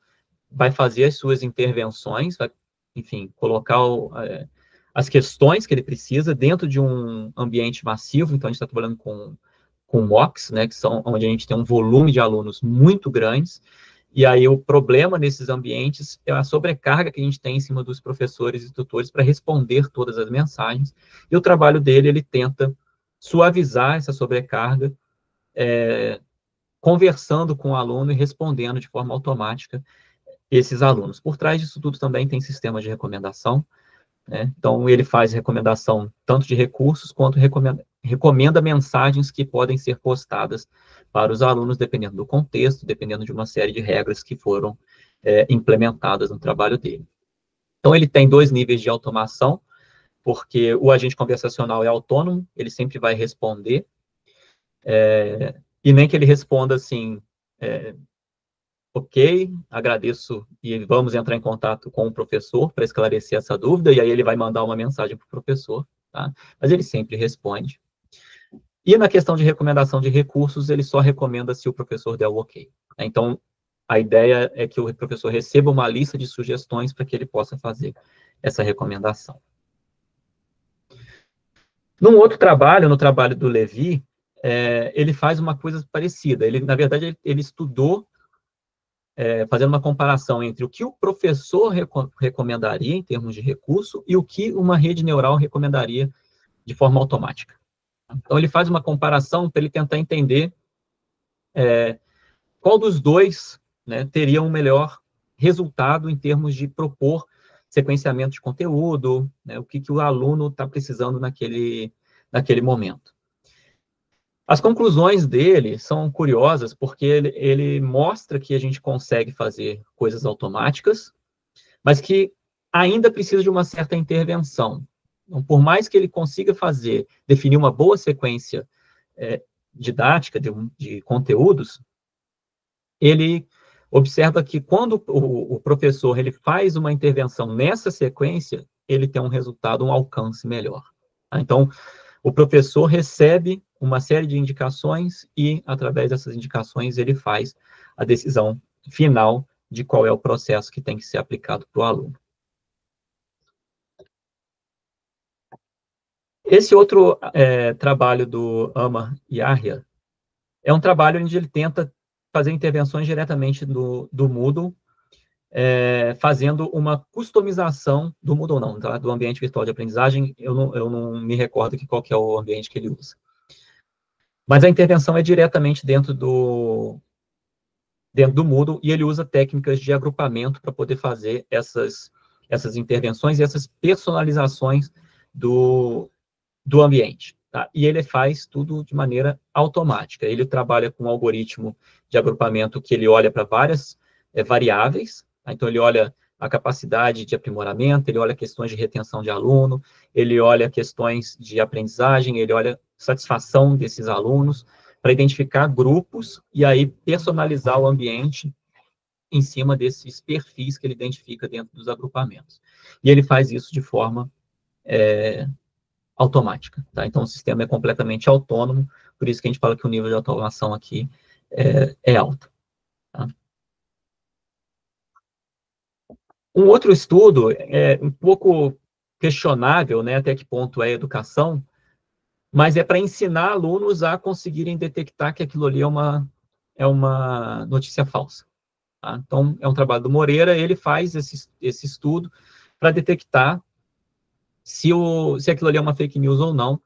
vai fazer as suas intervenções, vai, enfim, colocar as questões que ele precisa dentro de um ambiente massivo. Então, a gente está trabalhando com mocks, né, que são onde a gente tem um volume de alunos muito grandes, e aí o problema nesses ambientes é a sobrecarga que a gente tem em cima dos professores e tutores para responder todas as mensagens, e o trabalho dele, ele tenta suavizar essa sobrecarga, conversando com o aluno e respondendo de forma automática esses alunos. Por trás disso tudo também tem sistemas de recomendação, né? Então, ele faz recomendação tanto de recursos, quanto recomenda mensagens que podem ser postadas para os alunos, dependendo do contexto, dependendo de uma série de regras que foram implementadas no trabalho dele. Então, ele tem 2 níveis de automação, porque o agente conversacional é autônomo, ele sempre vai responder, e nem que ele responda assim, ok, agradeço e vamos entrar em contato com o professor para esclarecer essa dúvida, e aí ele vai mandar uma mensagem para o professor, tá? Mas ele sempre responde. E na questão de recomendação de recursos, ele só recomenda se o professor der o ok. Então, a ideia é que o professor receba uma lista de sugestões para que ele possa fazer essa recomendação. Num outro trabalho, no trabalho do Levi, ele faz uma coisa parecida. Ele, na verdade, ele estudou fazendo uma comparação entre o que o professor recomendaria em termos de recurso e o que uma rede neural recomendaria de forma automática. Então, ele faz uma comparação para ele tentar entender qual dos dois, né, teria um melhor resultado em termos de propor sequenciamento de conteúdo, né, o que o aluno está precisando naquele momento. As conclusões dele são curiosas, porque ele mostra que a gente consegue fazer coisas automáticas, mas que ainda precisa de uma certa intervenção. Então, por mais que ele consiga definir uma boa sequência didática de conteúdos, ele observa que quando o professor ele faz uma intervenção nessa sequência, ele tem um resultado, um alcance melhor. Então, o professor recebe uma série de indicações e, através dessas indicações, ele faz a decisão final de qual é o processo que tem que ser aplicado para o aluno. Esse outro trabalho do Amar Yahya é um trabalho onde ele tenta fazer intervenções diretamente do Moodle, fazendo uma customização do Moodle, não, tá? Do ambiente virtual de aprendizagem, eu não me recordo qual que é o ambiente que ele usa. Mas a intervenção é diretamente dentro do Moodle, e ele usa técnicas de agrupamento para poder fazer essas intervenções e essas personalizações do ambiente. Tá? E ele faz tudo de maneira automática. Ele trabalha com um algoritmo de agrupamento que ele olha para várias variáveis. Tá? Então, ele olha a capacidade de aprimoramento, ele olha questões de retenção de aluno, ele olha questões de aprendizagem, ele olha satisfação desses alunos, para identificar grupos e aí personalizar o ambiente em cima desses perfis que ele identifica dentro dos agrupamentos. E ele faz isso de forma automática, tá? Então, o sistema é completamente autônomo, por isso que a gente fala que o nível de automação aqui é alto. Tá? Um outro estudo, um pouco questionável, né, até que ponto é educação, mas é para ensinar alunos a conseguirem detectar que aquilo ali é uma notícia falsa. Tá? Então, é um trabalho do Moreira, ele faz esse estudo para detectar se aquilo ali é uma fake news ou não,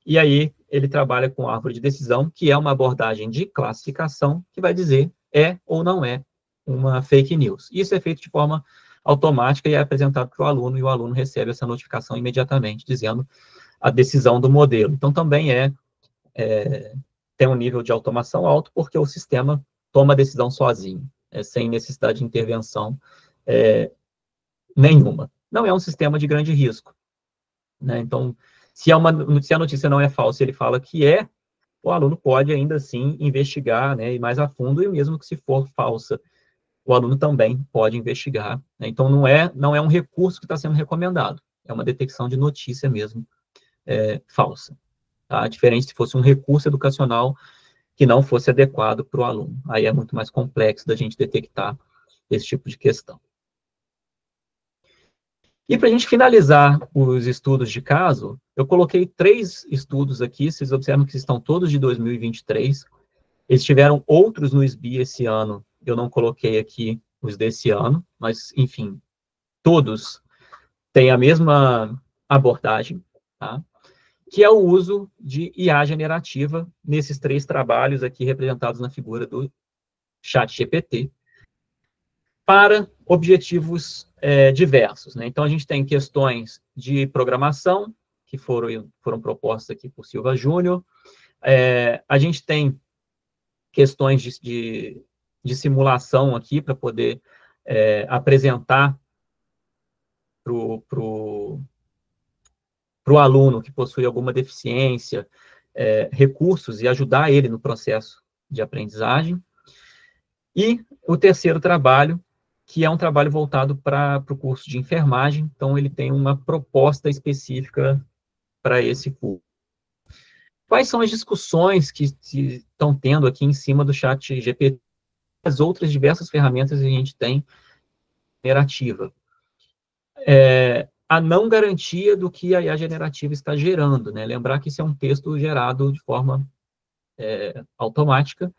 e aí ele trabalha com a árvore de decisão, que é uma abordagem de classificação, que vai dizer ou não é uma fake news. Isso é feito de forma automática e é apresentado para o aluno, e o aluno recebe essa notificação imediatamente, dizendo a decisão do modelo. Então, também tem um nível de automação alto, porque o sistema toma a decisão sozinho, sem necessidade de intervenção nenhuma. Não é um sistema de grande risco. Né? Então, se a notícia não é falsa, ele fala que o aluno pode ainda assim investigar, né, ir mais a fundo, e mesmo que se for falsa, o aluno também pode investigar. Né? Então, não é um recurso que está sendo recomendado, é uma detecção de notícia mesmo falsa. Tá? Diferente se fosse um recurso educacional que não fosse adequado para o aluno. Aí é muito mais complexo da gente detectar esse tipo de questão. E para a gente finalizar os estudos de caso, eu coloquei 3 estudos aqui, vocês observam que estão todos de 2023. Eles tiveram outros no SBI esse ano, eu não coloquei aqui os desse ano, mas, enfim, todos têm a mesma abordagem, tá? Que é o uso de IA generativa nesses 3 trabalhos aqui representados na figura do ChatGPT, para objetivos diversos. Né? Então, a gente tem questões de programação, que foram propostas aqui por Silva Júnior, a gente tem questões de simulação aqui, para poder apresentar para o aluno que possui alguma deficiência, recursos e ajudar ele no processo de aprendizagem. E o terceiro trabalho, que é um trabalho voltado para o curso de enfermagem, então ele tem uma proposta específica para esse curso. Quais são as discussões que estão tendo aqui em cima do ChatGPT, as outras diversas ferramentas que a gente tem generativa? A não garantia do que a IA generativa está gerando, né? Lembrar que isso é um texto gerado de forma automática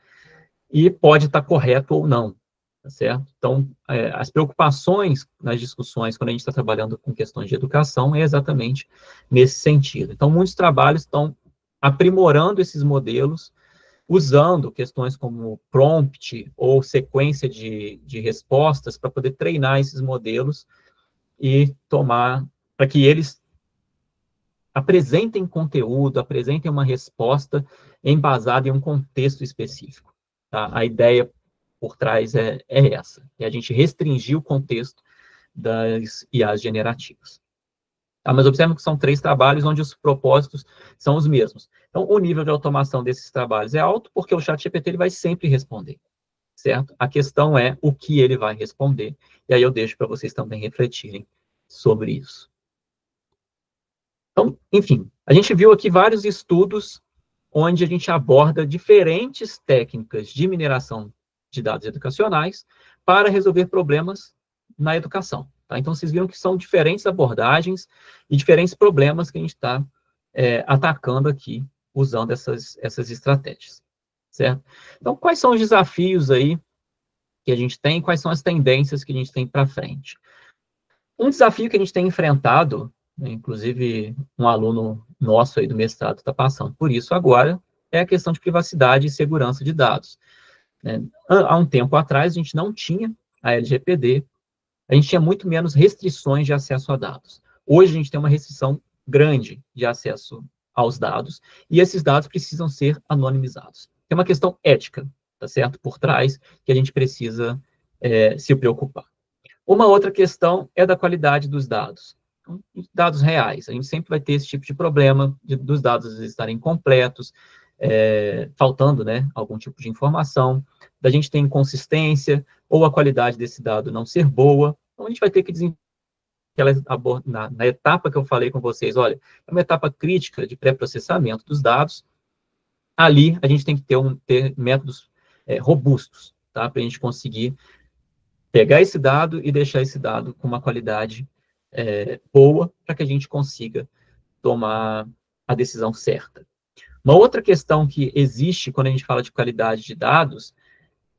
e pode estar correto ou não, tá certo? Então, as preocupações nas discussões, quando a gente está trabalhando com questões de educação, é exatamente nesse sentido. Então, muitos trabalhos estão aprimorando esses modelos, usando questões como prompt ou sequência de respostas para poder treinar esses modelos e para que eles apresentem conteúdo, apresentem uma resposta embasada em um contexto específico. Tá? A ideia por trás é essa, é a gente restringir o contexto das IAs generativas. Tá? Mas observem que são 3 trabalhos onde os propósitos são os mesmos. Então, o nível de automação desses trabalhos é alto, porque o ChatGPT ele vai sempre responder, certo? A questão é o que ele vai responder, e aí eu deixo para vocês também refletirem sobre isso. Então, enfim, a gente viu aqui vários estudos onde a gente aborda diferentes técnicas de mineração de dados educacionais para resolver problemas na educação. Tá? Então, vocês viram que são diferentes abordagens e diferentes problemas que a gente está atacando aqui, usando essas estratégias, certo? Então, quais são os desafios aí que a gente tem, quais são as tendências que a gente tem para frente. Um desafio que a gente tem enfrentado, né, inclusive um aluno nosso aí do mestrado está passando por isso agora, é a questão de privacidade e segurança de dados. Né? Há um tempo atrás, a gente não tinha a LGPD, a gente tinha muito menos restrições de acesso a dados. Hoje, a gente tem uma restrição grande de acesso aos dados, e esses dados precisam ser anonimizados. Tem uma questão ética, tá certo? Por trás, que a gente precisa se preocupar. Uma outra questão é da qualidade dos dados. Então, dados reais. A gente sempre vai ter esse tipo de problema dos dados às vezes estarem incompletos, faltando, né, algum tipo de informação, da gente ter inconsistência, ou a qualidade desse dado não ser boa. Então, a gente vai ter que desenvolver na etapa que eu falei com vocês, olha, é uma etapa crítica de pré-processamento dos dados. Ali, a gente tem que ter métodos robustos, tá, para a gente conseguir pegar esse dado e deixar esse dado com uma qualidade boa, para que a gente consiga tomar a decisão certa. Uma outra questão que existe quando a gente fala de qualidade de dados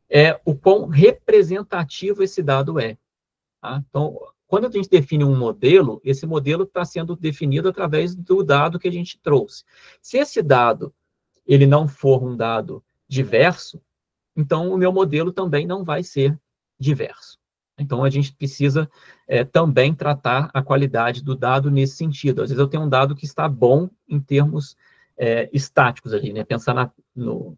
é o quão representativo esse dado é. Tá? Então, quando a gente define um modelo, esse modelo está sendo definido através do dado que a gente trouxe. Se esse dado ele não for um dado diverso, então o meu modelo também não vai ser diverso. Então, a gente precisa também tratar a qualidade do dado nesse sentido. Às vezes eu tenho um dado que está bom em termos estáticos ali, né? Pensar no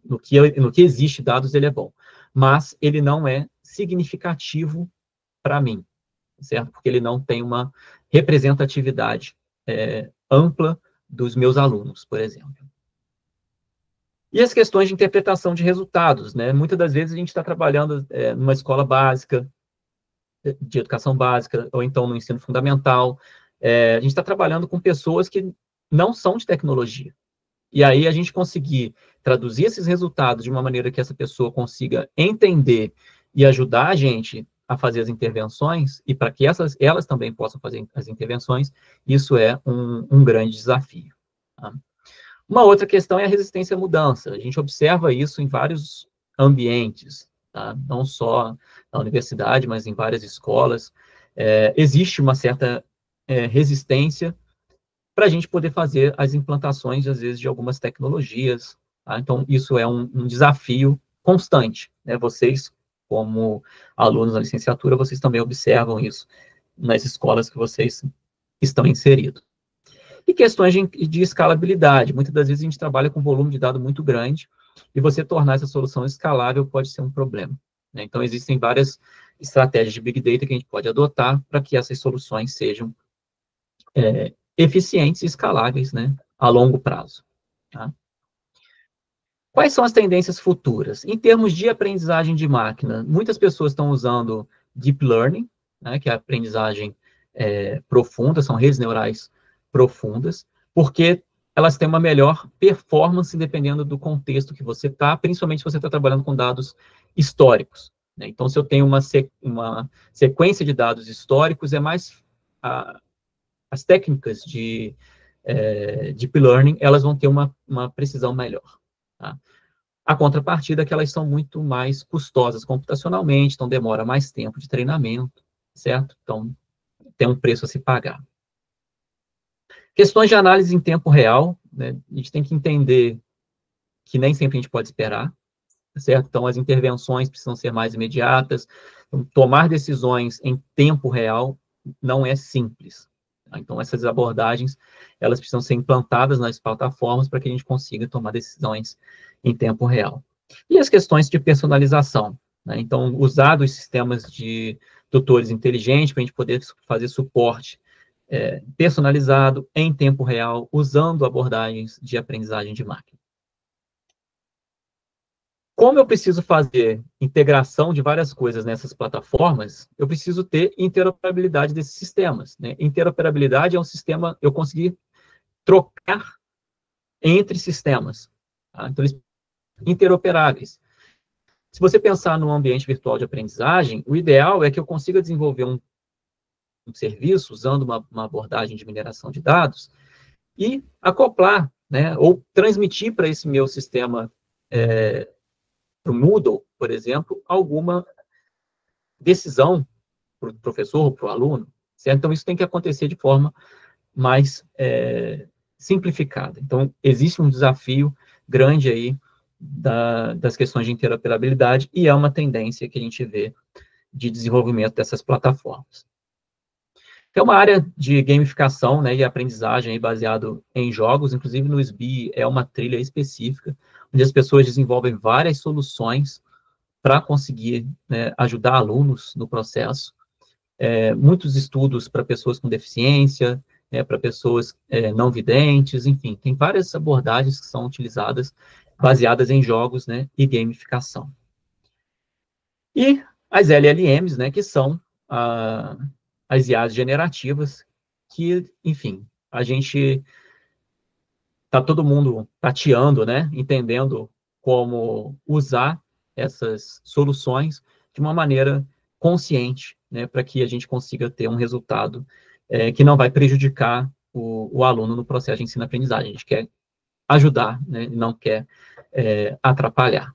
que existe dados, ele é bom. Mas ele não é significativo para mim, certo? Porque ele não tem uma representatividade ampla dos meus alunos, por exemplo. E as questões de interpretação de resultados, né? Muitas das vezes a gente está trabalhando numa escola básica, de educação básica, ou então no ensino fundamental. A gente está trabalhando com pessoas que não são de tecnologia. E aí a gente conseguir traduzir esses resultados de uma maneira que essa pessoa consiga entender e ajudar a gente a fazer as intervenções, e para que elas também possam fazer as intervenções, isso é um grande desafio. Tá? Uma outra questão é a resistência à mudança. A gente observa isso em vários ambientes, tá? Não só na universidade, mas em várias escolas. Existe uma certa resistência para a gente poder fazer as implantações, às vezes, de algumas tecnologias. Tá? Então, isso é um desafio constante. Né? Vocês, como alunos da licenciatura, vocês também observam isso nas escolas que vocês estão inseridos. E questões de escalabilidade. Muitas das vezes a gente trabalha com volume de dado muito grande, e você tornar essa solução escalável pode ser um problema. Né? Então, existem várias estratégias de Big Data que a gente pode adotar para que essas soluções sejam eficientes e escaláveis, né, a longo prazo. Tá? Quais são as tendências futuras? Em termos de aprendizagem de máquina, muitas pessoas estão usando Deep Learning, né, que é a aprendizagem profunda, são redes neurais profundas, porque elas têm uma melhor performance dependendo do contexto que você está, principalmente se você está trabalhando com dados históricos. Né? Então, se eu tenho uma sequência de dados históricos, é mais... as técnicas de Deep Learning, elas vão ter uma precisão melhor. Tá? A contrapartida é que elas são muito mais custosas computacionalmente, então demora mais tempo de treinamento, certo? Então, tem um preço a se pagar. Questões de análise em tempo real, né? A gente tem que entender que nem sempre a gente pode esperar, certo? Então, as intervenções precisam ser mais imediatas. Então, tomar decisões em tempo real não é simples. Tá? Então, essas abordagens, elas precisam ser implantadas nas plataformas para que a gente consiga tomar decisões em tempo real. E as questões de personalização, né? Então, usar os sistemas de tutores inteligentes para a gente poder fazer suporte personalizado, em tempo real, usando abordagens de aprendizagem de máquina. Como eu preciso fazer integração de várias coisas nessas plataformas, eu preciso ter interoperabilidade desses sistemas. Né? Interoperabilidade é um sistema, eu conseguir trocar entre sistemas. Tá? Então, eles são interoperáveis. Se você pensar num ambiente virtual de aprendizagem, o ideal é que eu consiga desenvolver um serviço usando uma abordagem de mineração de dados e acoplar, né, ou transmitir para esse meu sistema, para o Moodle, por exemplo, alguma decisão para o professor ou para o aluno, certo? Então, isso tem que acontecer de forma mais simplificada. Então, existe um desafio grande aí das questões de interoperabilidade e é uma tendência que a gente vê de desenvolvimento dessas plataformas. Tem uma área de gamificação, né, e aprendizagem baseado em jogos, inclusive no SBI é uma trilha específica, onde as pessoas desenvolvem várias soluções para conseguir, né, ajudar alunos no processo. Muitos estudos para pessoas com deficiência, para pessoas não videntes, enfim, tem várias abordagens que são utilizadas baseadas em jogos, né, e gamificação. E as LLMs, né, que são as IAs generativas, que, enfim, a gente está todo mundo tateando, né, entendendo como usar essas soluções de uma maneira consciente, né, para que a gente consiga ter um resultado que não vai prejudicar o aluno no processo de ensino-aprendizagem. A gente quer ajudar, né, e não quer atrapalhar.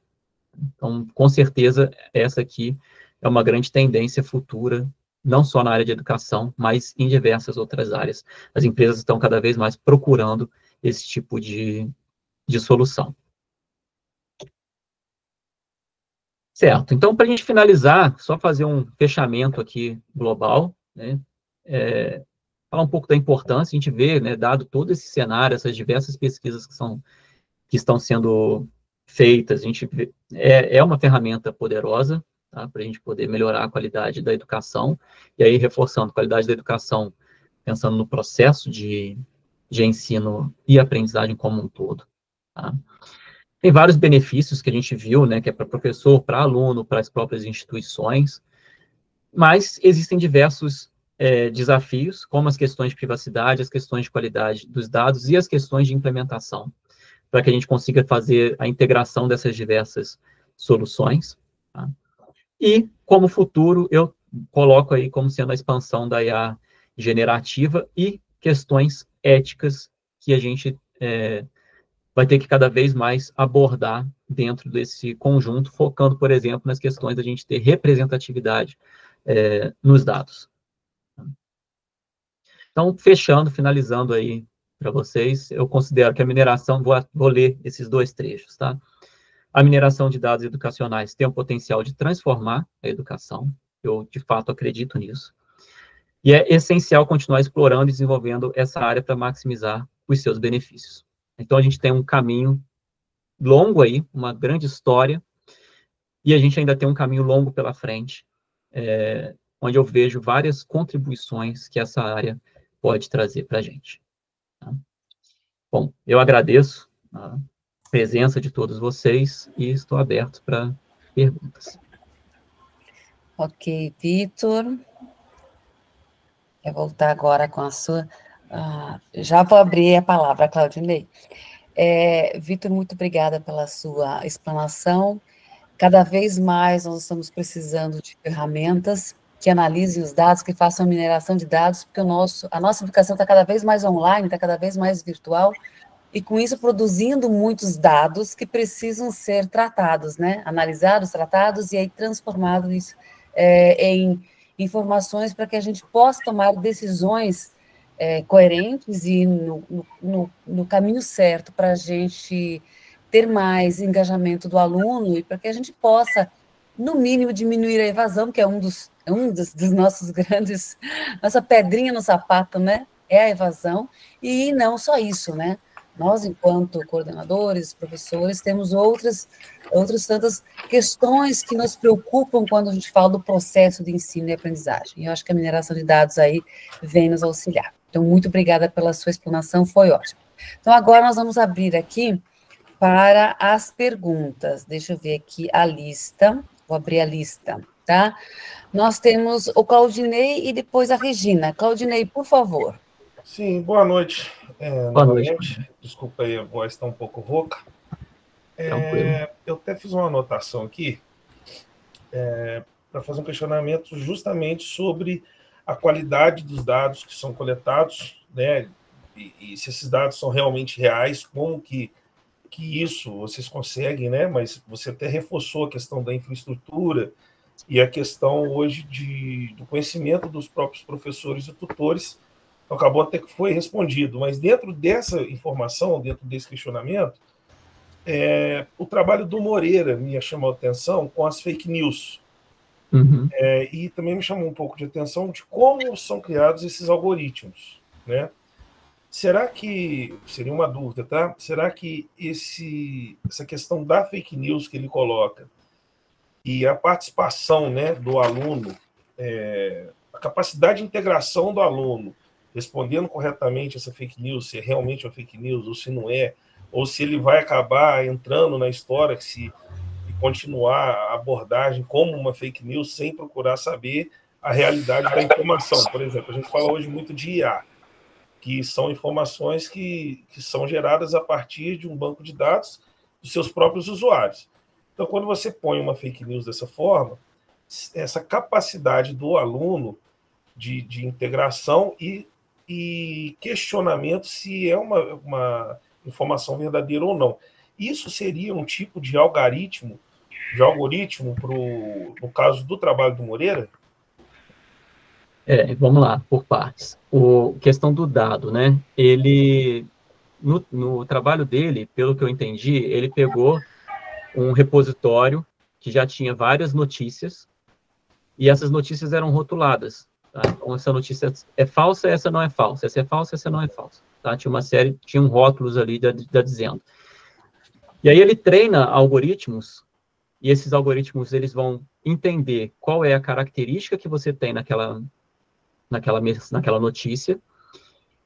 Então, com certeza, essa aqui é uma grande tendência futura, não só na área de educação, mas em diversas outras áreas. As empresas estão cada vez mais procurando esse tipo de solução. Certo, então, para a gente finalizar, só fazer um fechamento aqui global, né, falar um pouco da importância, a gente vê, né, dado todo esse cenário, essas diversas pesquisas que estão sendo feitas, a gente vê, é uma ferramenta poderosa, tá, para a gente poder melhorar a qualidade da educação, e aí reforçando a qualidade da educação, pensando no processo de ensino e aprendizagem como um todo. Tá? Tem vários benefícios que a gente viu, né, que é para professor, para aluno, para as próprias instituições, mas existem diversos desafios, como as questões de privacidade, as questões de qualidade dos dados e as questões de implementação, para que a gente consiga fazer a integração dessas diversas soluções. Tá? E, como futuro, eu coloco aí como sendo a expansão da IA generativa e questões éticas que a gente vai ter que cada vez mais abordar dentro desse conjunto, focando, por exemplo, nas questões da gente ter representatividade nos dados. Então, fechando, finalizando aí para vocês, eu considero que a mineração, vou ler esses dois trechos, tá? A mineração de dados educacionais tem o potencial de transformar a educação, eu, de fato, acredito nisso, e é essencial continuar explorando e desenvolvendo essa área para maximizar os seus benefícios. Então, a gente tem um caminho longo aí, uma grande história, e a gente ainda tem um caminho longo pela frente, onde eu vejo várias contribuições que essa área pode trazer para a gente. Tá? Bom, eu agradeço a presença de todos vocês e estou aberto para perguntas. Ok, Vitor. Quer voltar agora com a sua... já vou abrir a palavra, Claudinei. Vitor, muito obrigada pela sua explanação. Cada vez mais nós estamos precisando de ferramentas que analisem os dados, que façam a mineração de dados, porque a nossa educação está cada vez mais online, está cada vez mais virtual, e com isso produzindo muitos dados que precisam ser tratados, né? Analisados, tratados, e aí transformados isso, em informações para que a gente possa tomar decisões coerentes e no caminho certo para a gente ter mais engajamento do aluno e para que a gente possa, no mínimo, diminuir a evasão, que é um dos nossos grandes, nossa pedrinha no sapato, né? É a evasão, e não só isso, né? Nós, enquanto coordenadores, professores, temos outras tantas questões que nos preocupam quando a gente fala do processo de ensino e aprendizagem. Eu acho que a mineração de dados aí vem nos auxiliar. Então, muito obrigada pela sua explanação, foi ótimo. Então, agora nós vamos abrir aqui para as perguntas. Deixa eu ver aqui a lista. Vou abrir a lista, tá? Nós temos o Claudinei e depois a Regina. Claudinei, por favor. Sim, boa noite. Boa Novamente. noite. Desculpa aí, a voz está um pouco rouca. Tranquilo. Eu até fiz uma anotação aqui para fazer um questionamento justamente sobre a qualidade dos dados que são coletados, né? E se esses dados são realmente reais, como que isso vocês conseguem, né? Mas você até reforçou a questão da infraestrutura e a questão hoje do conhecimento dos próprios professores e tutores. Então, acabou até que foi respondido, mas dentro dessa informação, dentro desse questionamento, o trabalho do Moreira me chamou a atenção com as fake news. Uhum. E também me chamou um pouco de atenção de como são criados esses algoritmos, né? Será que, seria uma dúvida, tá? Será que essa questão da fake news que ele coloca e a participação, né, do aluno, a capacidade de integração do aluno, respondendo corretamente essa fake news, se é realmente uma fake news ou se não é, ou se ele vai acabar entrando na história e continuar a abordagem como uma fake news sem procurar saber a realidade da informação. Por exemplo, a gente fala hoje muito de IA, que são informações que são geradas a partir de um banco de dados dos seus próprios usuários. Então, quando você põe uma fake news dessa forma, essa capacidade do aluno de integração e questionamento se é uma informação verdadeira ou não. Isso seria um tipo de algoritmo no caso do trabalho do Moreira? Vamos lá, por partes. Questão do dado, né? Ele, no trabalho dele, pelo que eu entendi, ele pegou um repositório que já tinha várias notícias, e essas notícias eram rotuladas. Tá? Então, essa notícia é falsa, essa não é falsa. Essa é falsa, essa não é falsa. Tá? Tinha rótulos ali dizendo. E aí ele treina algoritmos, e esses algoritmos eles vão entender qual é a característica que você tem naquela notícia,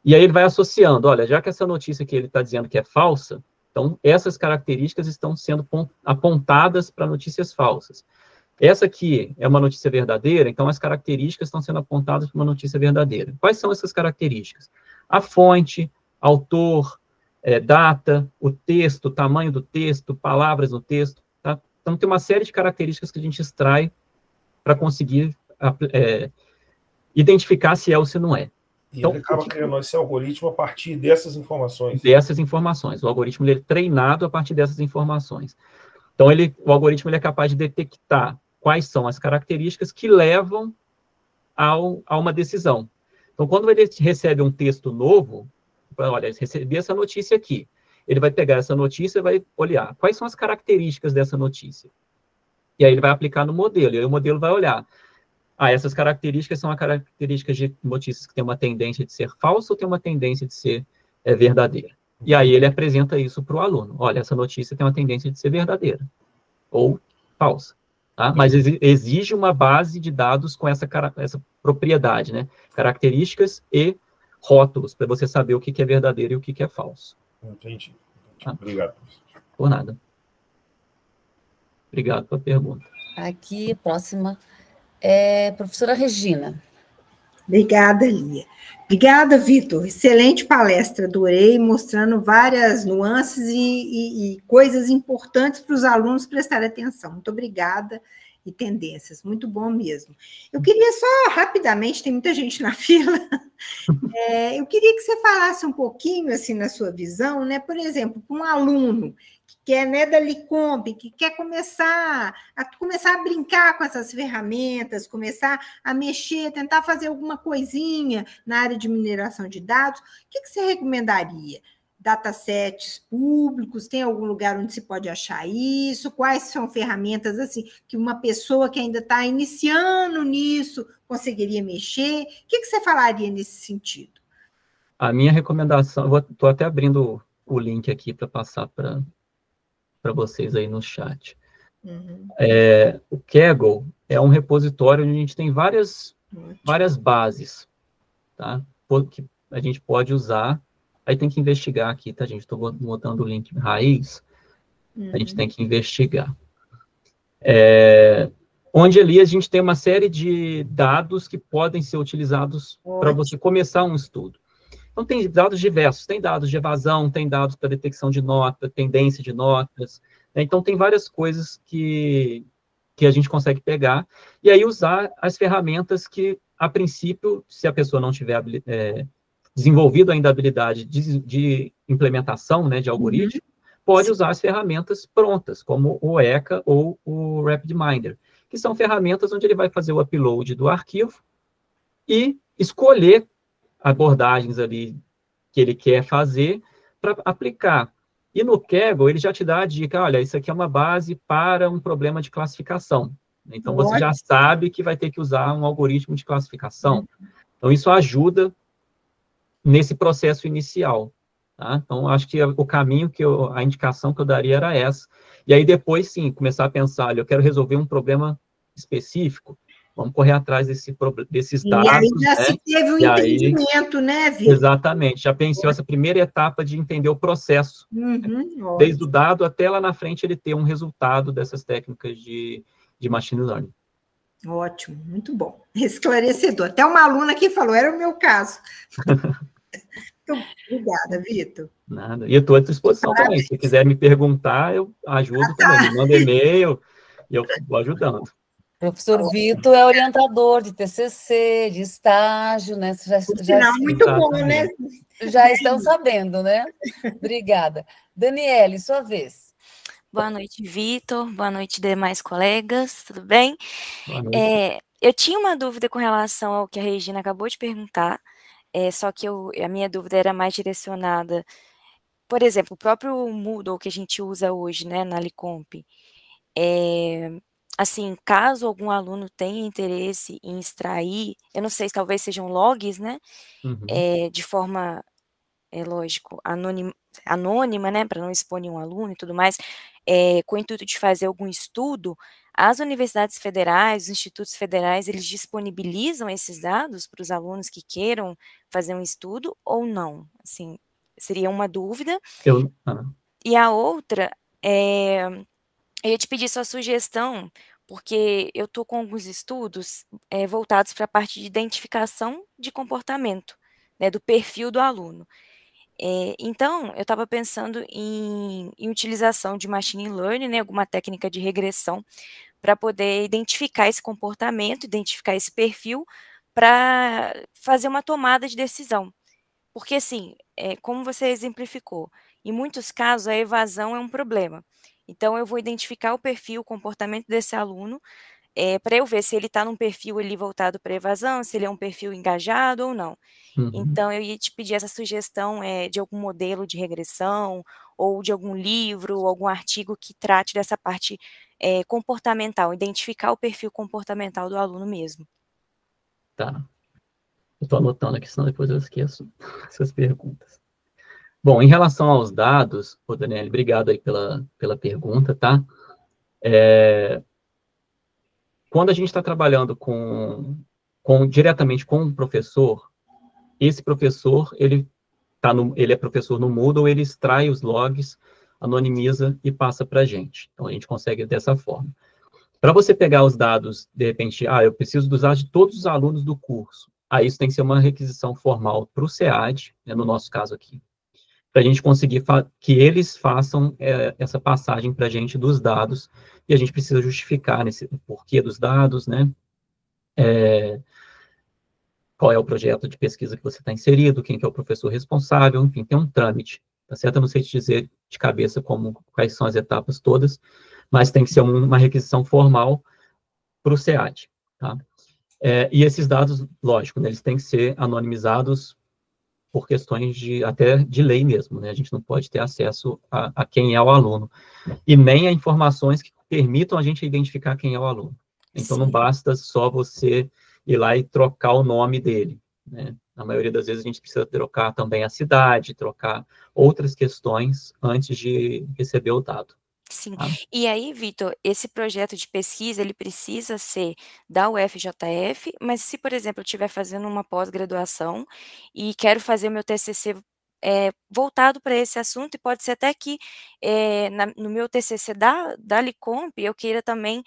e aí ele vai associando, olha, já que essa notícia que ele está dizendo que é falsa, então essas características estão sendo apontadas para notícias falsas. Essa aqui é uma notícia verdadeira, então as características estão sendo apontadas para uma notícia verdadeira. Quais são essas características? A fonte, autor, data, o texto, o tamanho do texto, palavras no texto, tá? Então tem uma série de características que a gente extrai para conseguir identificar se é ou se não é. E então, ele acaba criando esse algoritmo a partir dessas informações. Dessas informações. O algoritmo ele é treinado a partir dessas informações. Então, o algoritmo ele é capaz de detectar quais são as características que levam a uma decisão. Então, quando ele recebe um texto novo, olha, recebi essa notícia aqui. Ele vai pegar essa notícia e vai olhar quais são as características dessa notícia. E aí ele vai aplicar no modelo. E aí o modelo vai olhar. Essas características são as características de notícias que têm uma tendência de ser falsa ou tem uma tendência de ser verdadeira. E aí ele apresenta isso para o aluno. Olha, essa notícia tem uma tendência de ser verdadeira ou falsa. Tá? Mas exige uma base de dados com essa propriedade, né? Características e rótulos, para você saber o que é verdadeiro e o que é falso. Entendi. Obrigado. Por nada. Obrigado pela pergunta. Aqui, próxima. Professora Regina. Obrigada, Lia. Obrigada, Vitor. Excelente palestra, adorei, mostrando várias nuances e coisas importantes para os alunos prestarem atenção. Muito obrigada. E tendências, muito bom mesmo. Eu queria só, rapidamente, tem muita gente na fila, eu queria que você falasse um pouquinho, assim, na sua visão, né? Por exemplo, para um aluno que é, né, da Licomp, que quer começar a brincar com essas ferramentas, começar a mexer, tentar fazer alguma coisinha na área de mineração de dados, o que você recomendaria? Datasets públicos, tem algum lugar onde se pode achar isso? Quais são ferramentas assim que uma pessoa que ainda está iniciando nisso conseguiria mexer? O que você falaria nesse sentido? A minha recomendação, estou até abrindo o link aqui para passar para vocês aí no chat. Uhum. O Kaggle é um repositório onde a gente tem várias bases, tá? Que a gente pode usar. Aí tem que investigar aqui, tá, gente? Estou botando o link raiz. A gente tem que investigar. Onde ali a gente tem uma série de dados que podem ser utilizados para você começar um estudo. Então, tem dados diversos. Tem dados de evasão, tem dados para detecção de nota, tendência de notas. Né? Então, tem várias coisas que a gente consegue pegar e aí usar as ferramentas que, a princípio, se a pessoa não tiver desenvolvido ainda a habilidade de implementação, né, de algoritmo, pode usar as ferramentas prontas, como o ECA ou o RapidMiner, que são ferramentas onde ele vai fazer o upload do arquivo e escolher abordagens ali que ele quer fazer para aplicar. E no Kaggle, ele já te dá a dica, olha, isso aqui é uma base para um problema de classificação. Então, você já sabe que vai ter que usar um algoritmo de classificação. Então, isso ajuda nesse processo inicial. Tá? Então, acho que o caminho a indicação que eu daria era essa. E aí, depois, sim, começar a pensar, olha, eu quero resolver um problema específico, vamos correr atrás desses dados. E aí já se teve um entendimento, né, Vitor? Exatamente, já pensou essa primeira etapa de entender o processo. Desde o dado até lá na frente ele ter um resultado dessas técnicas de machine learning. Ótimo, muito bom. Esclarecedor. Até uma aluna aqui falou, era o meu caso. Muito obrigada, Vitor. Nada. E eu estou à disposição também. Se quiser me perguntar, eu ajudo também. Me manda e-mail e eu vou ajudando. Professor Vitor é orientador de TCC, de estágio, né? Muito bom, né? Já estão sabendo, né? Obrigada. Daniele, sua vez. Boa noite, Vitor. Boa noite, demais colegas. Tudo bem? Boa noite. Eu tinha uma dúvida com relação ao que a Regina acabou de perguntar, só que a minha dúvida era mais direcionada, por exemplo, o próprio Moodle que a gente usa hoje, né, na Licomp, assim, caso algum aluno tenha interesse em extrair, eu não sei, talvez sejam logs, né, de forma, lógico, anônima, né, para não expor nenhum aluno e tudo mais, com o intuito de fazer algum estudo, as universidades federais, os institutos federais, eles disponibilizam esses dados para os alunos que queiram fazer um estudo ou não? Assim, seria uma dúvida. E a outra, eu ia te pedir sua sugestão, porque eu estou com alguns estudos voltados para a parte de identificação de comportamento, né, do perfil do aluno. Então, eu estava pensando em utilização de machine learning, né, alguma técnica de regressão, para poder identificar esse comportamento, identificar esse perfil, para fazer uma tomada de decisão. Porque, assim, como você exemplificou, em muitos casos a evasão é um problema. Então, eu vou identificar o perfil, o comportamento desse aluno, para eu ver se ele está num perfil ali voltado para evasão, se ele é um perfil engajado ou não. Então, eu ia te pedir essa sugestão de algum modelo de regressão, ou de algum livro, algum artigo que trate dessa parte comportamental, identificar o perfil comportamental do aluno mesmo. Tá. Eu estou anotando aqui, senão depois eu esqueço essas perguntas. Bom, em relação aos dados, Daniele, obrigado aí pela pergunta, tá? Quando a gente está trabalhando diretamente com um professor, esse professor, ele é professor no Moodle, ele extrai os logs, anonimiza e passa para a gente. Então, a gente consegue dessa forma. Para você pegar os dados, de repente, eu preciso dos dados de todos os alunos do curso. Aí isso tem que ser uma requisição formal para o SEAD, né, no nosso caso aqui, para a gente conseguir que eles façam essa passagem para a gente dos dados, e a gente precisa justificar o porquê dos dados, né? Qual é o projeto de pesquisa que você está inserido, quem que é o professor responsável, enfim, tem um trâmite, tá certo? Eu não sei te dizer de cabeça quais são as etapas todas, mas tem que ser uma requisição formal para o SEAD, tá? E esses dados, lógico, né, eles têm que ser anonimizados por questões até de lei mesmo, né? A gente não pode ter acesso a quem é o aluno, e nem a informações que permitam a gente identificar quem é o aluno. Então, não basta só você ir lá e trocar o nome dele, né? Na maioria das vezes, a gente precisa trocar também a cidade, trocar outras questões antes de receber o dado. Sim. E aí, Vitor, esse projeto de pesquisa, ele precisa ser da UFJF, mas se, por exemplo, eu estiver fazendo uma pós-graduação e quero fazer o meu TCC voltado para esse assunto, e pode ser até que no meu TCC da Licomp eu queira também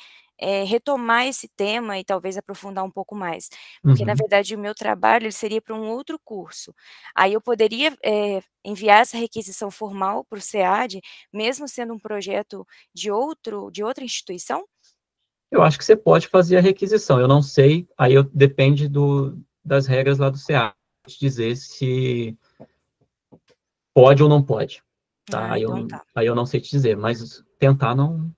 retomar esse tema e talvez aprofundar um pouco mais, porque na verdade o meu trabalho ele seria para um outro curso. Aí eu poderia enviar essa requisição formal para o SEAD, mesmo sendo um projeto de outra instituição? Eu acho que você pode fazer a requisição, eu não sei, aí depende das regras lá do SEAD, dizer se pode ou não pode, tá? Aí eu não sei te dizer, mas tentar não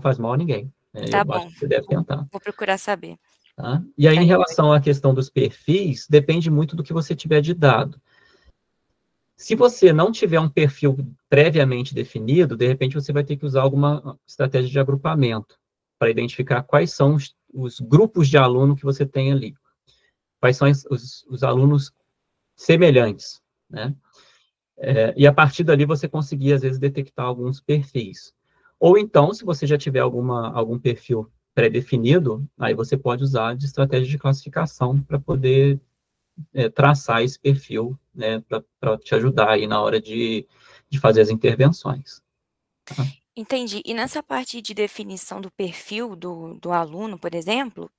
faz mal a ninguém. Tá eu bom. acho que você deve tentar. Vou procurar saber. Tá? E aí, em relação à questão dos perfis, depende muito do que você tiver de dado. Se você não tiver um perfil previamente definido, de repente você vai ter que usar alguma estratégia de agrupamento para identificar quais são os grupos de aluno que você tem ali. Quais são os alunos semelhantes, né? E a partir dali você conseguir, às vezes, detectar alguns perfis. Ou então, se você já tiver algum perfil pré-definido, aí você pode usar de estratégia de classificação para poder traçar esse perfil, né, para te ajudar aí na hora de fazer as intervenções. Tá? Entendi. E nessa parte de definição do perfil do aluno, por exemplo,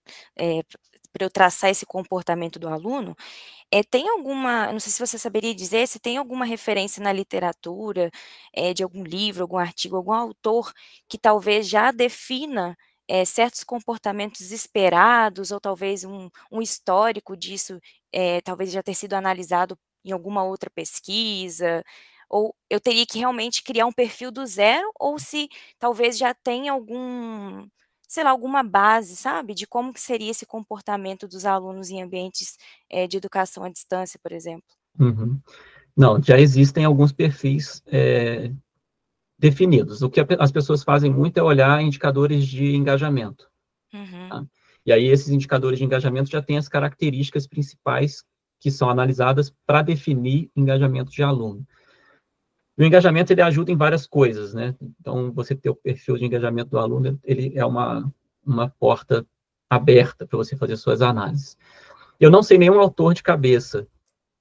para eu traçar esse comportamento do aluno, tem alguma, não sei se você saberia dizer, se tem alguma referência na literatura, de algum livro, algum artigo, algum autor que talvez já defina certos comportamentos esperados, ou talvez um histórico disso, talvez já ter sido analisado em alguma outra pesquisa, ou eu teria que realmente criar um perfil do zero, ou se talvez já tenha algum, sei lá, alguma base, sabe, de como que seria esse comportamento dos alunos em ambientes de educação à distância, por exemplo. Uhum. Não, já existem alguns perfis definidos. O que as pessoas fazem muito é olhar indicadores de engajamento. Uhum. Tá? E aí esses indicadores de engajamento já têm as características principais que são analisadas para definir engajamento de aluno. E o engajamento, ele ajuda em várias coisas, né? Então, você ter o perfil de engajamento do aluno, ele é uma porta aberta para você fazer suas análises. Eu não sei nenhum autor de cabeça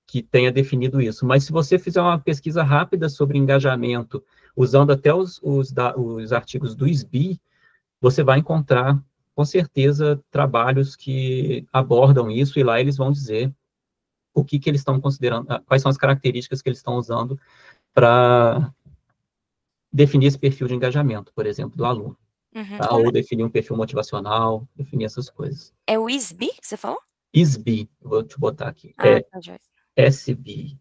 que tenha definido isso, mas se você fizer uma pesquisa rápida sobre engajamento, usando até os artigos do SBI, você vai encontrar, com certeza, trabalhos que abordam isso, e lá eles vão dizer o que eles estão considerando, quais são as características que eles estão usando para definir esse perfil de engajamento, por exemplo, do aluno. Uhum. Tá? Ou definir um perfil motivacional, definir essas coisas. É o SBI que você falou? SBI, vou te botar aqui. Tá, joia. SBI.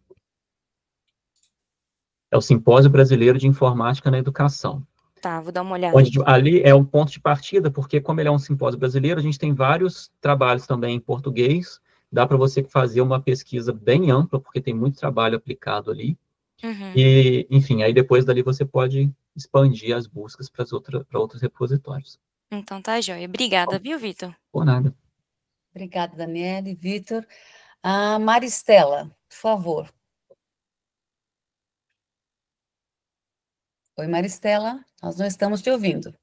É o Simpósio Brasileiro de Informática na Educação. Tá, vou dar uma olhada. Onde ali é um ponto de partida, porque como ele é um simpósio brasileiro, a gente tem vários trabalhos também em português, dá para você fazer uma pesquisa bem ampla, porque tem muito trabalho aplicado ali. Uhum. E, enfim, aí depois dali você pode expandir as buscas para outros repositórios. Então tá, joia. Obrigada, viu, Vitor? Por nada. Obrigada, Daniele, Vitor. A Maristela, por favor. Oi, Maristela, nós não estamos te ouvindo.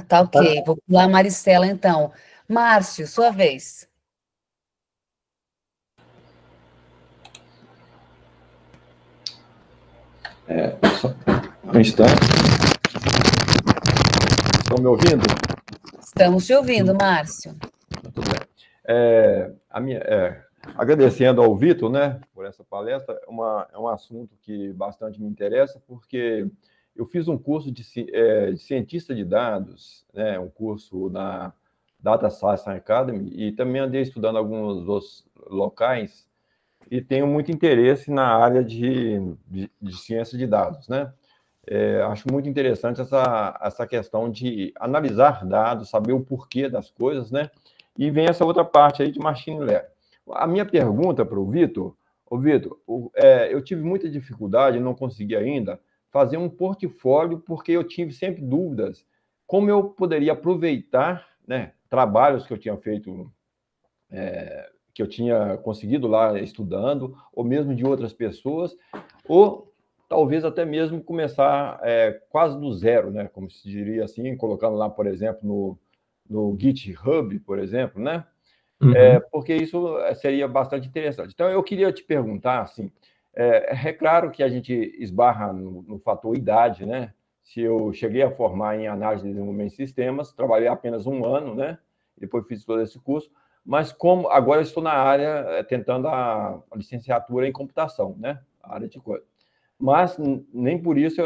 Tá ok. Vou pular a Maristela, então. Márcio, sua vez. Só um instante. Estão me ouvindo? Estamos te ouvindo, Márcio. Tudo bem. Agradecendo ao Vitor, né, por essa palestra, é um assunto que bastante me interessa, porque eu fiz um curso de cientista de dados, né, um curso na Data Science Academy, e também andei estudando alguns outros locais, e tenho muito interesse na área de ciência de dados, né? Acho muito interessante essa questão de analisar dados, saber o porquê das coisas, né? E vem essa outra parte aí de machine learning. A minha pergunta para o Vitor, eu tive muita dificuldade, não consegui ainda, fazer um portfólio, porque eu tive sempre dúvidas como eu poderia aproveitar, né, trabalhos que eu tinha feito, que eu tinha conseguido lá estudando, ou mesmo de outras pessoas, ou talvez até mesmo começar quase do zero, né, como se diria assim, colocando lá, por exemplo, no GitHub, por exemplo, né? Uhum. Porque isso seria bastante interessante. Então, eu queria te perguntar, assim, é claro que a gente esbarra no fator idade, né? Se eu cheguei a formar em análise de desenvolvimento de sistemas, trabalhei apenas 1 ano, né? Depois fiz todo esse curso, mas como agora eu estou na área tentando a licenciatura em computação, né? A área de coisa. Mas nem por isso,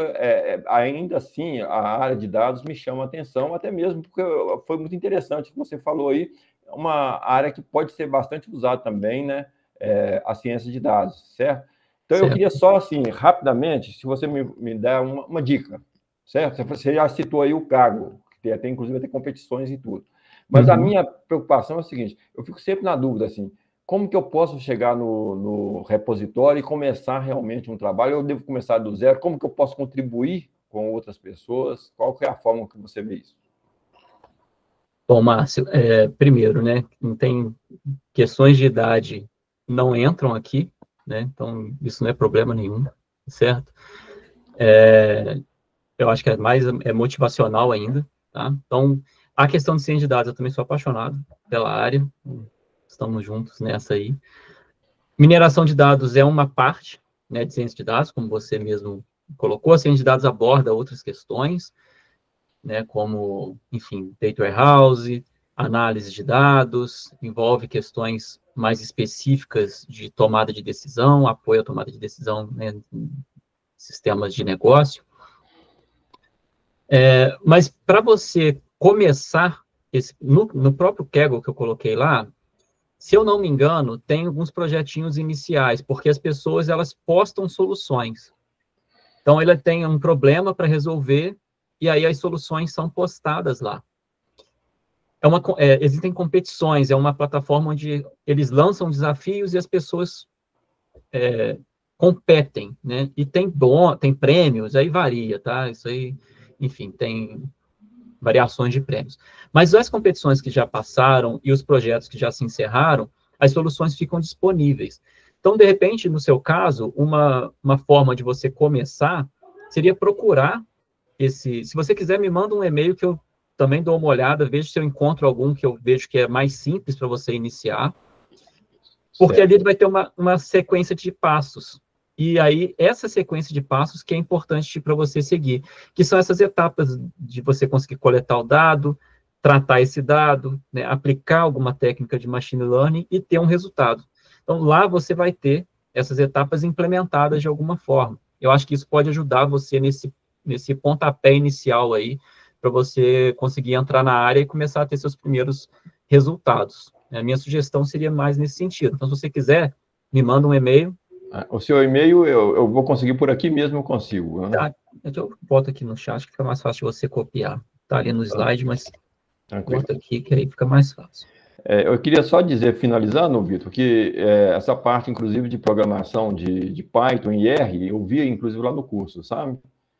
ainda assim, a área de dados me chama a atenção, até mesmo porque foi muito interessante o que você falou aí, uma área que pode ser bastante usada também, né? A ciência de dados, certo? Então, eu queria só, assim, rapidamente, se você me der uma dica, certo? Você já citou aí o Kaggle, que tem inclusive tem competições e tudo. Mas a minha preocupação é o seguinte, eu fico sempre na dúvida, assim, como que eu posso chegar no repositório e começar realmente um trabalho? Eu devo começar do zero? Como que eu posso contribuir com outras pessoas? Qual que é a forma que você vê isso? Bom, Márcio, primeiro, né, não tem questões de idade não entram aqui, né, então isso não é problema nenhum, certo? Eu acho que é motivacional ainda, tá? Então, a questão de ciência de dados, eu também sou apaixonado pela área, estamos juntos nessa aí. Mineração de dados é uma parte, né, de ciência de dados, como você mesmo colocou, a ciência de dados aborda outras questões, né, como, enfim, data warehouse, análise de dados, envolve questões mais específicas de tomada de decisão, apoio à tomada de decisão, né, em sistemas de negócio. Mas para você começar, no próprio Kaggle que eu coloquei lá, se eu não me engano, tem alguns projetinhos iniciais, porque as pessoas, elas postam soluções. Então, ele tem um problema para resolver, e aí as soluções são postadas lá. Existem competições, é uma plataforma onde eles lançam desafios e as pessoas competem, né? E tem prêmios, aí varia, tá? Isso aí, enfim, tem variações de prêmios. Mas as competições que já passaram e os projetos que já se encerraram, as soluções ficam disponíveis. Então, de repente, no seu caso, uma forma de você começar seria procurar se você quiser, me manda um e-mail que eu também dou uma olhada, vejo se eu encontro algum que eu vejo que é mais simples para você iniciar, porque ali ele vai ter uma sequência de passos. E aí, essa sequência de passos que é importante para você seguir, que são essas etapas de você conseguir coletar o dado, tratar esse dado, né, aplicar alguma técnica de machine learning e ter um resultado. Então, lá você vai ter essas etapas implementadas de alguma forma. Eu acho que isso pode ajudar você nesse pontapé inicial aí, para você conseguir entrar na área e começar a ter seus primeiros resultados. A minha sugestão seria mais nesse sentido. Então, se você quiser, me manda um e-mail. O seu e-mail eu vou conseguir por aqui mesmo, eu consigo. Né? Tá, eu boto aqui no chat, que fica mais fácil de você copiar. Tá ali no slide, mas bota aqui, que aí fica mais fácil. Eu queria só dizer, finalizando, Vitor, que essa parte, inclusive, de programação de Python e R, eu vi, inclusive, lá no curso, sabe?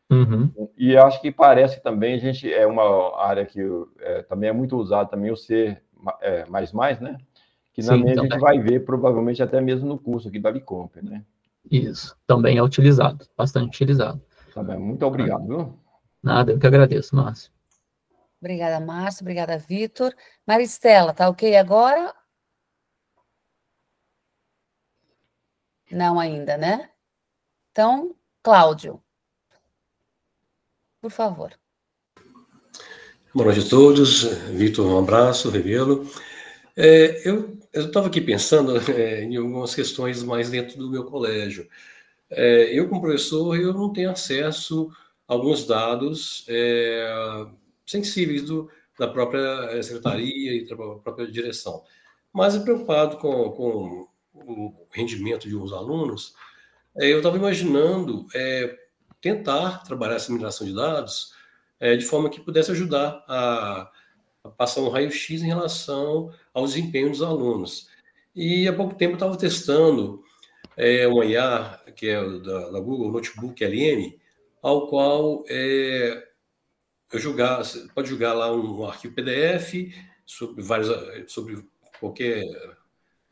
Uhum. E acho que parece também, é uma área que também é muito usada, também o C++, né? Que na minha a gente vai ver, provavelmente, até mesmo no curso aqui da Unicomp, né? Isso, também é utilizado, bastante utilizado. Tá bem, muito obrigado, viu? Nada, eu que agradeço, Márcio. Obrigada, Márcio, obrigada, Vitor. Maristela, tá ok agora? Não ainda, né? Então, Cláudio, por favor. Boa noite a todos. Vitor, um abraço, Rebelo. Eu estava aqui pensando em algumas questões mais dentro do meu colégio. Eu, como professor, eu não tenho acesso a alguns dados sensíveis da própria secretaria e da própria direção. Mas, preocupado com o rendimento de uns alunos, eu estava imaginando tentar trabalhar essa mineração de dados de forma que pudesse ajudar a passar um raio-x em relação ao desempenho dos alunos. E há pouco tempo eu estava testando uma IA, que é da Google, Notebook LM, ao qual pode jogar lá um arquivo PDF sobre qualquer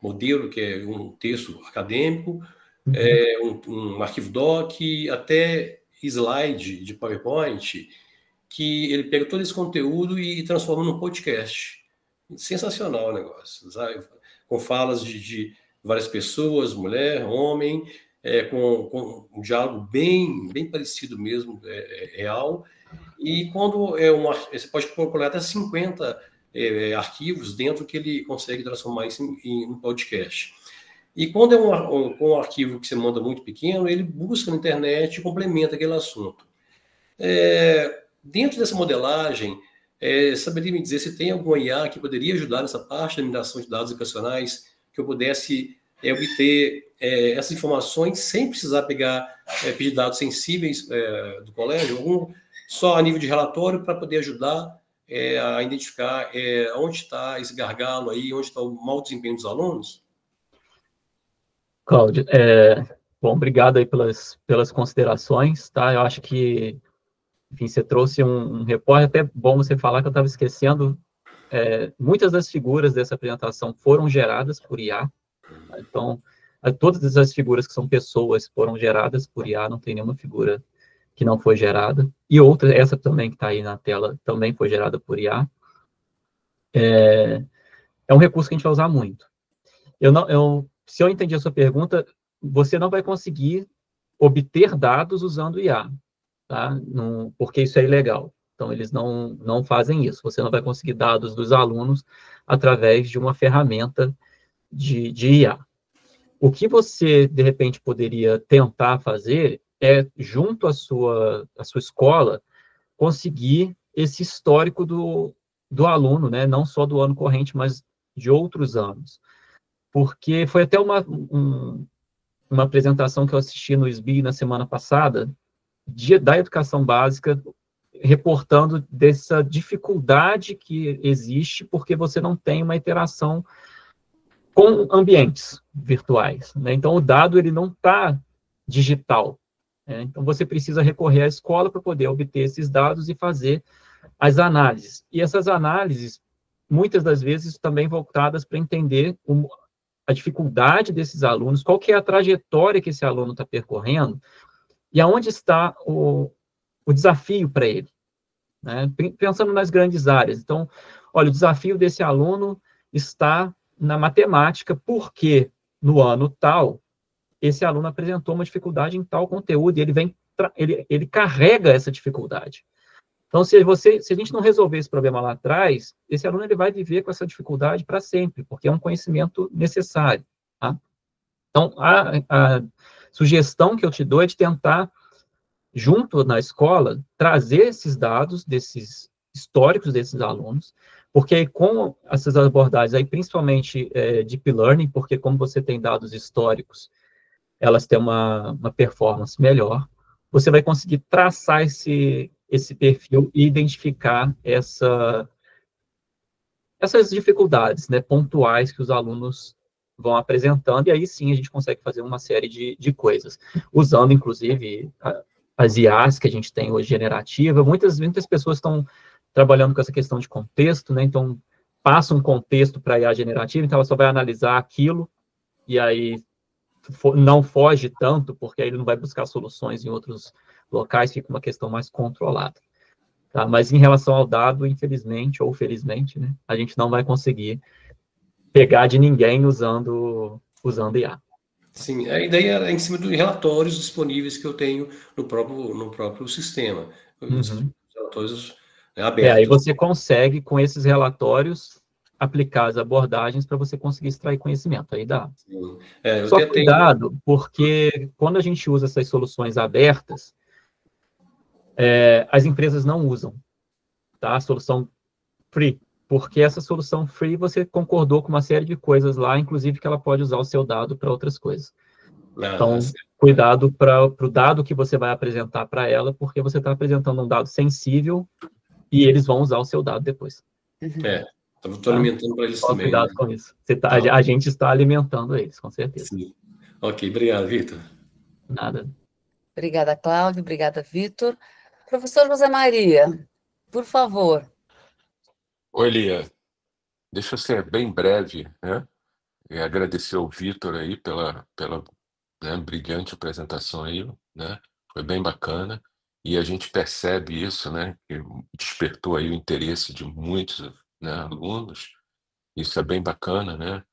modelo, que é um texto acadêmico, um arquivo doc, até slide de PowerPoint, que ele pega todo esse conteúdo e transforma num podcast. Sensacional o negócio, sabe? Com falas de várias pessoas, mulher, homem, com um diálogo bem parecido mesmo, real. E quando você pode calcular até 50 arquivos dentro que ele consegue transformar isso em um podcast. E quando é um arquivo que você manda muito pequeno, ele busca na internet e complementa aquele assunto. Dentro dessa modelagem, saberia me dizer se tem alguma IA que poderia ajudar nessa parte da mineração de dados educacionais, que eu pudesse obter essas informações sem precisar pedir dados sensíveis do colégio, só a nível de relatório, para poder ajudar a identificar onde está esse gargalo aí, onde está o mau desempenho dos alunos? Cláudio, bom, obrigado aí pelas considerações, tá? Eu acho que, enfim, você trouxe um repórter, até bom você falar que eu estava esquecendo, muitas das figuras dessa apresentação foram geradas por IA, tá? Então, todas as figuras que são pessoas foram geradas por IA, não tem nenhuma figura que não foi gerada, e outra, essa também que está aí na tela, também foi gerada por IA. É um recurso que a gente vai usar muito. Se eu entendi a sua pergunta, você não vai conseguir obter dados usando IA, tá? Porque isso é ilegal. Então, eles não fazem isso. Você não vai conseguir dados dos alunos através de uma ferramenta de IA. O que você, de repente, poderia tentar fazer junto à sua escola, conseguir esse histórico do aluno, né? Não só do ano corrente, mas de outros anos. Porque foi até uma apresentação que eu assisti no SBI na semana passada, da educação básica, reportando dessa dificuldade que existe porque você não tem uma interação com ambientes virtuais, né? Então, o dado ele não está digital. Então, você precisa recorrer à escola para poder obter esses dados e fazer as análises. E essas análises, muitas das vezes, também voltadas para entender a dificuldade desses alunos, qual que é a trajetória que esse aluno está percorrendo e aonde está o desafio para ele, né? Pensando nas grandes áreas. Então, olha, o desafio desse aluno está na matemática, porque no ano tal, esse aluno apresentou uma dificuldade em tal conteúdo, e ele carrega essa dificuldade. Então, se a gente não resolver esse problema lá atrás, esse aluno ele vai viver com essa dificuldade para sempre, porque é um conhecimento necessário, tá? Então, a sugestão que eu te dou é de tentar, junto na escola, trazer esses dados, desses históricos desses alunos, porque aí, com essas abordagens, aí, principalmente Deep Learning, porque como você tem dados históricos, elas têm uma performance melhor, você vai conseguir traçar esse perfil e identificar essas dificuldades, né, pontuais que os alunos vão apresentando, e aí sim a gente consegue fazer uma série de coisas, usando, inclusive, as IAs que a gente tem hoje generativa. Muitas pessoas estão trabalhando com essa questão de contexto, né, então passa um contexto para a IA generativa, então ela só vai analisar aquilo, e aí não foge tanto, porque aí ele não vai buscar soluções em outros locais, fica uma questão mais controlada. Tá? Mas em relação ao dado, infelizmente, ou felizmente, né, a gente não vai conseguir pegar de ninguém usando IA. Sim, a ideia era em cima de relatórios disponíveis que eu tenho no próprio sistema. Uhum. Relatórios abertos. Aí você consegue, com esses relatórios, aplicar as abordagens para você conseguir extrair conhecimento, aí dá. Só cuidado, porque quando a gente usa essas soluções abertas, as empresas não usam, tá? A solução free, porque essa solução free você concordou com uma série de coisas lá, inclusive que ela pode usar o seu dado para outras coisas. Então, cuidado para o dado que você vai apresentar para ela, porque você está apresentando um dado sensível e eles vão usar o seu dado depois. Estou alimentando para eles também. Cuidado com isso. A gente está alimentando eles, com certeza. Sim. Ok, obrigado, Vitor. Nada. Obrigada, Cláudio. Obrigada, Vitor. Professor José Maria, por favor. Oi, Lia. Deixa eu ser bem breve, né? E agradecer ao Vitor aí pela né, brilhante apresentação aí, né? Foi bem bacana. E a gente percebe isso, né? Que despertou aí o interesse de muitos, né, alunos. Isso é bem bacana, né?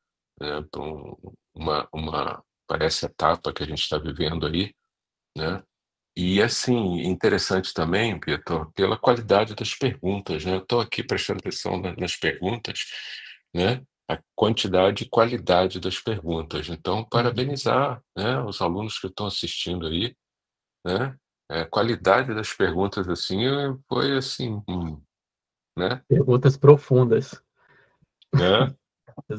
Para essa etapa que a gente está vivendo aí, né? E, assim, interessante também, Vitor, pela qualidade das perguntas, né? Eu estou aqui prestando atenção nas perguntas, né? A quantidade e qualidade das perguntas. Então, parabenizar, né, os alunos que estão assistindo aí, né? A qualidade das perguntas, assim, foi assim, né? Perguntas profundas. Né?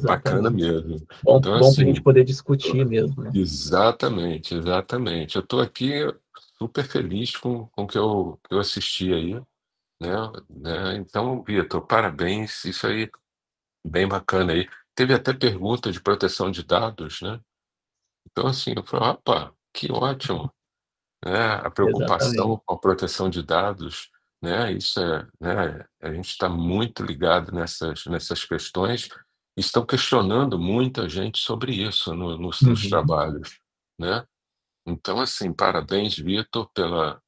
Bacana Exatamente. mesmo. Bom, Então, bom para a gente assim, poder discutir mesmo, né? exatamente, exatamente. Eu estou aqui super feliz com o que eu assisti aí, né? Então, Vitor, parabéns, isso aí, bem bacana aí. Teve até pergunta de proteção de dados, né? Então, assim, eu falei, opa, que ótimo, né? A Exatamente. preocupação com a proteção de dados, né? Isso é, né? A gente está muito ligado nessas questões. Estão questionando muita gente sobre isso nos Uhum. trabalhos, né? Então, assim, parabéns, Vitor, pela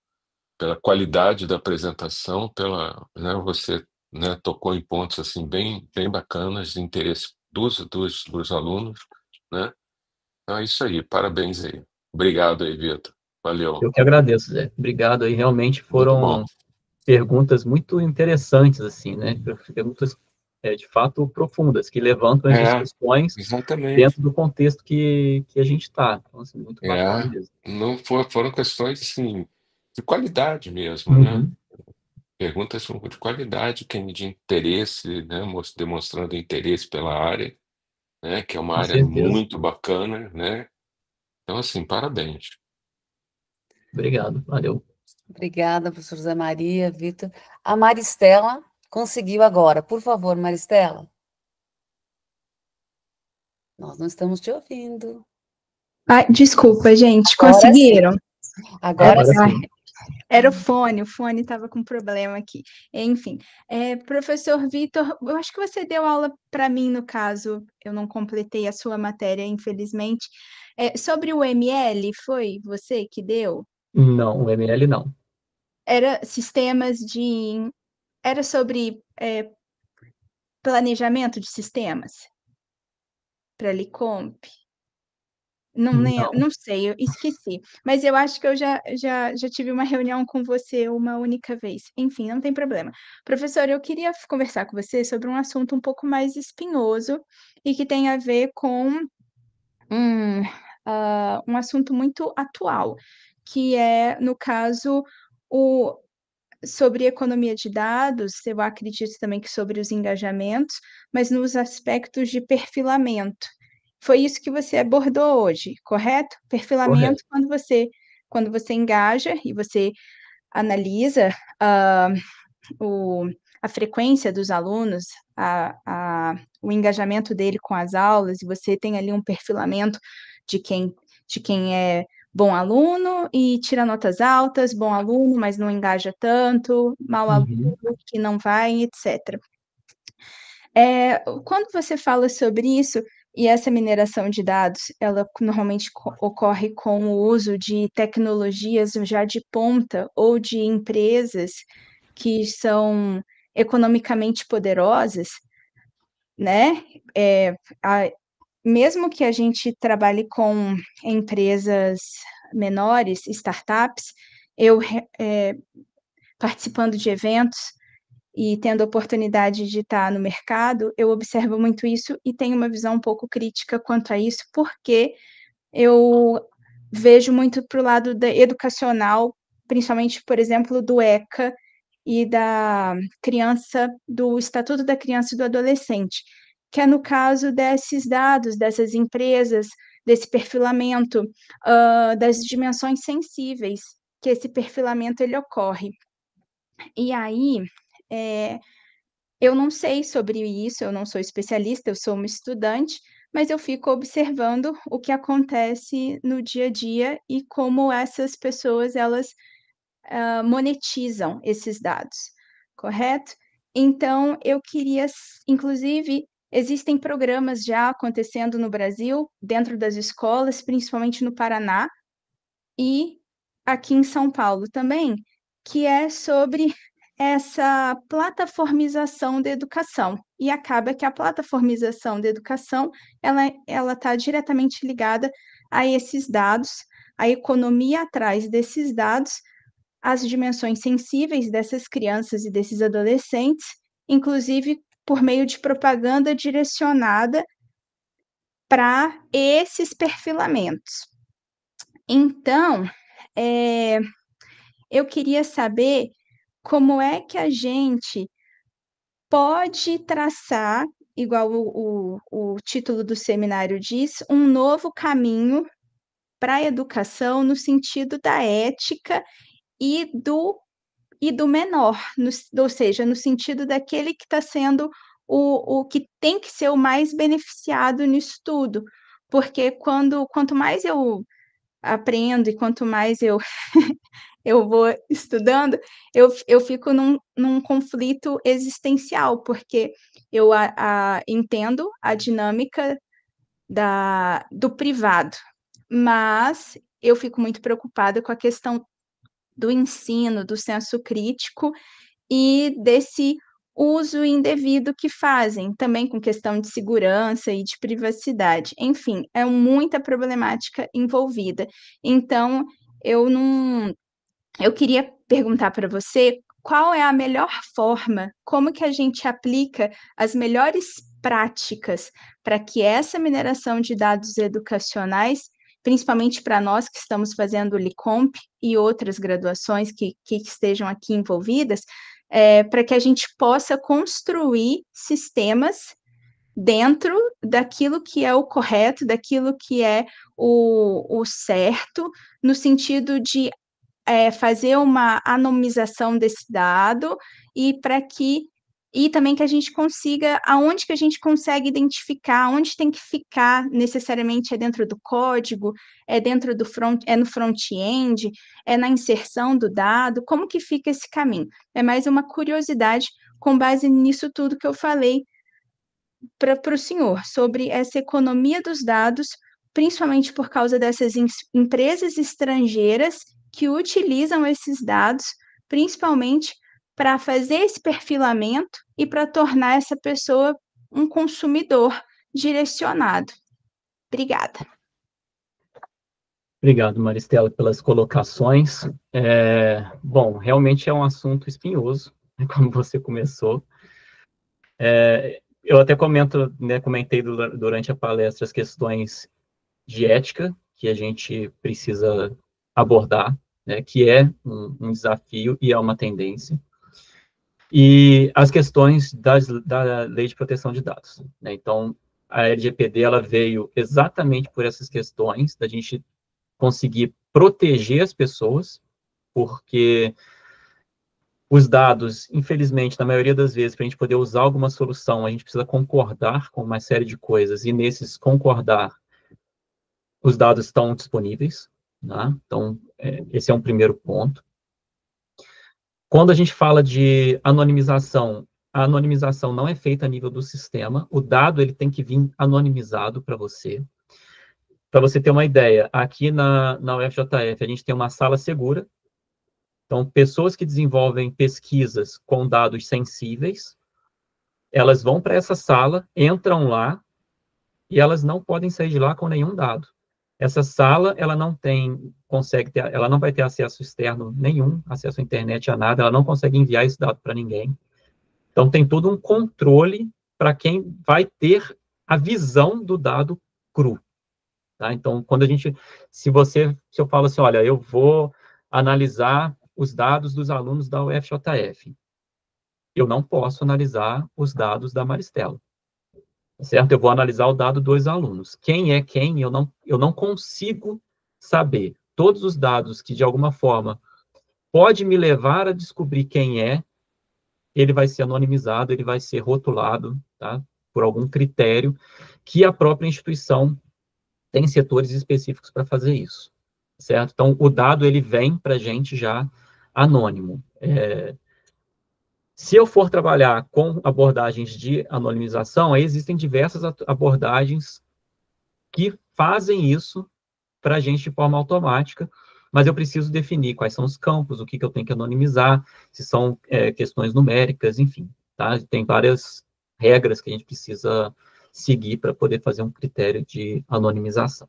qualidade da apresentação, né, você, né, tocou em pontos assim bem bacanas de interesse dos alunos, né? Então é isso aí, parabéns aí. Obrigado aí, Vitor. Valeu. Eu que agradeço, Zé. Obrigado aí, realmente Muito bom. foram perguntas muito interessantes, assim, né? Perguntas, de fato, profundas, que levantam as É, discussões exatamente. dentro do contexto que a gente está. Então, assim, muito bacana É, mesmo. não foram questões assim de qualidade mesmo, né? Uhum, Perguntas de qualidade, de interesse, né? Demonstrando interesse pela área, né? Que é uma com área certeza. muito bacana, né? Então, assim, parabéns. Obrigado, valeu. Obrigada, professor José Maria, Vitor. A Maristela conseguiu agora. Por favor, Maristela. Nós não estamos te ouvindo. Ai, desculpa, gente, Agora sim. conseguiram? Agora Agora sim. sim. Era o fone estava com problema aqui. Enfim, professor Vitor, eu acho que você deu aula para mim, no caso, eu não completei a sua matéria, infelizmente. Sobre o ML, foi você que deu? Não, o ML não. Era sistemas de. Era sobre planejamento de sistemas para Licomp? Não. Não sei, eu esqueci. Mas eu acho que eu já tive uma reunião com você uma única vez. Enfim, não tem problema. Professor, eu queria conversar com você sobre um assunto um pouco mais espinhoso e que tem a ver com um assunto muito atual, que é, no caso, o, sobre economia de dados, eu acredito também que sobre os engajamentos, mas nos aspectos de perfilamento. Foi isso que você abordou hoje, correto? Perfilamento, Correto. quando você engaja e você analisa a frequência dos alunos, o engajamento dele com as aulas, e você tem ali um perfilamento de quem é bom aluno e tira notas altas, bom aluno, mas não engaja tanto, mau aluno Uhum. que não vai, etc. Quando você fala sobre isso, e essa mineração de dados, ela normalmente ocorre com o uso de tecnologias já de ponta ou de empresas que são economicamente poderosas, né? Mesmo que a gente trabalhe com empresas menores, startups, eu participando de eventos e tendo a oportunidade de estar no mercado, eu observo muito isso e tenho uma visão um pouco crítica quanto a isso, porque eu vejo muito para o lado educacional, principalmente, por exemplo, do ECA e da criança, do Estatuto da Criança e do Adolescente, que é no caso desses dados, dessas empresas, desse perfilamento, das dimensões sensíveis que esse perfilamento ele ocorre. E aí, eu não sei sobre isso, eu não sou especialista, eu sou uma estudante, mas eu fico observando o que acontece no dia a dia e como essas pessoas elas monetizam esses dados, correto? Então, eu queria, inclusive, existem programas já acontecendo no Brasil, dentro das escolas, principalmente no Paraná e aqui em São Paulo também, que é sobre essa plataformização da educação. E acaba que a plataformização da educação, ela está diretamente ligada a esses dados, a economia atrás desses dados, as dimensões sensíveis dessas crianças e desses adolescentes, inclusive por meio de propaganda direcionada para esses perfilamentos. Então, eu queria saber como é que a gente pode traçar igual o título do seminário diz, um novo caminho para a educação no sentido da ética e do menor, ou seja, no sentido daquele que está sendo o que tem que ser o mais beneficiado nisso tudo, porque quanto mais eu aprendo e quanto mais eu eu vou estudando, eu fico num conflito existencial, porque eu entendo a dinâmica do privado, mas eu fico muito preocupada com a questão do ensino, do senso crítico e desse uso indevido que fazem, também com questão de segurança e de privacidade. Enfim, é muita problemática envolvida. Então, eu queria perguntar para você qual é a melhor forma, como que a gente aplica as melhores práticas para que essa mineração de dados educacionais, principalmente para nós que estamos fazendo o LICOMP e outras graduações que estejam aqui envolvidas, para que a gente possa construir sistemas dentro daquilo que é o correto, daquilo que é o certo, no sentido de fazer uma anonimização desse dado e também que a gente consiga, aonde que a gente consegue identificar, onde tem que ficar necessariamente é dentro do código, é dentro do no front-end, é na inserção do dado, como que fica esse caminho? É mais uma curiosidade com base nisso tudo que eu falei para o senhor, sobre essa economia dos dados, principalmente por causa dessas empresas estrangeiras que utilizam esses dados, principalmente para fazer esse perfilamento e para tornar essa pessoa um consumidor direcionado. Obrigada. Obrigado, Maristela, pelas colocações. Bom, realmente é um assunto espinhoso, né, como você começou. Eu até comentei durante a palestra as questões de ética que a gente precisa abordar, né, que é um desafio e é uma tendência, e as questões da Lei de Proteção de Dados, né? Então, a LGPD, ela veio exatamente por essas questões, da gente conseguir proteger as pessoas, porque os dados, infelizmente, na maioria das vezes, para a gente poder usar alguma solução, a gente precisa concordar com uma série de coisas, e nesses concordar, os dados estão disponíveis, né? Então, esse é um primeiro ponto. Quando a gente fala de anonimização, a anonimização não é feita a nível do sistema, o dado ele tem que vir anonimizado para você. Para você ter uma ideia, aqui na UFJF a gente tem uma sala segura, então pessoas que desenvolvem pesquisas com dados sensíveis, elas vão para essa sala, entram lá, e elas não podem sair de lá com nenhum dado. Essa sala, ela não vai ter acesso externo nenhum, acesso à internet a nada, ela não consegue enviar esse dado para ninguém. Então, tem todo um controle para quem vai ter a visão do dado cru. Tá? Então, se eu falo assim, olha, eu vou analisar os dados dos alunos da UFJF, eu não posso analisar os dados da Maristela. Certo? Eu vou analisar o dado dos alunos. Quem é quem, eu não consigo saber. Todos os dados que, de alguma forma, pode me levar a descobrir quem é, ele vai ser anonimizado, ele vai ser rotulado, tá? Por algum critério que a própria instituição tem setores específicos para fazer isso. Certo? Então, o dado, ele vem para a gente já anônimo. Se eu for trabalhar com abordagens de anonimização, aí existem diversas abordagens que fazem isso para a gente de forma automática, mas eu preciso definir quais são os campos, o que eu tenho que anonimizar, se são questões numéricas, enfim, tá? Tem várias regras que a gente precisa seguir para poder fazer um critério de anonimização.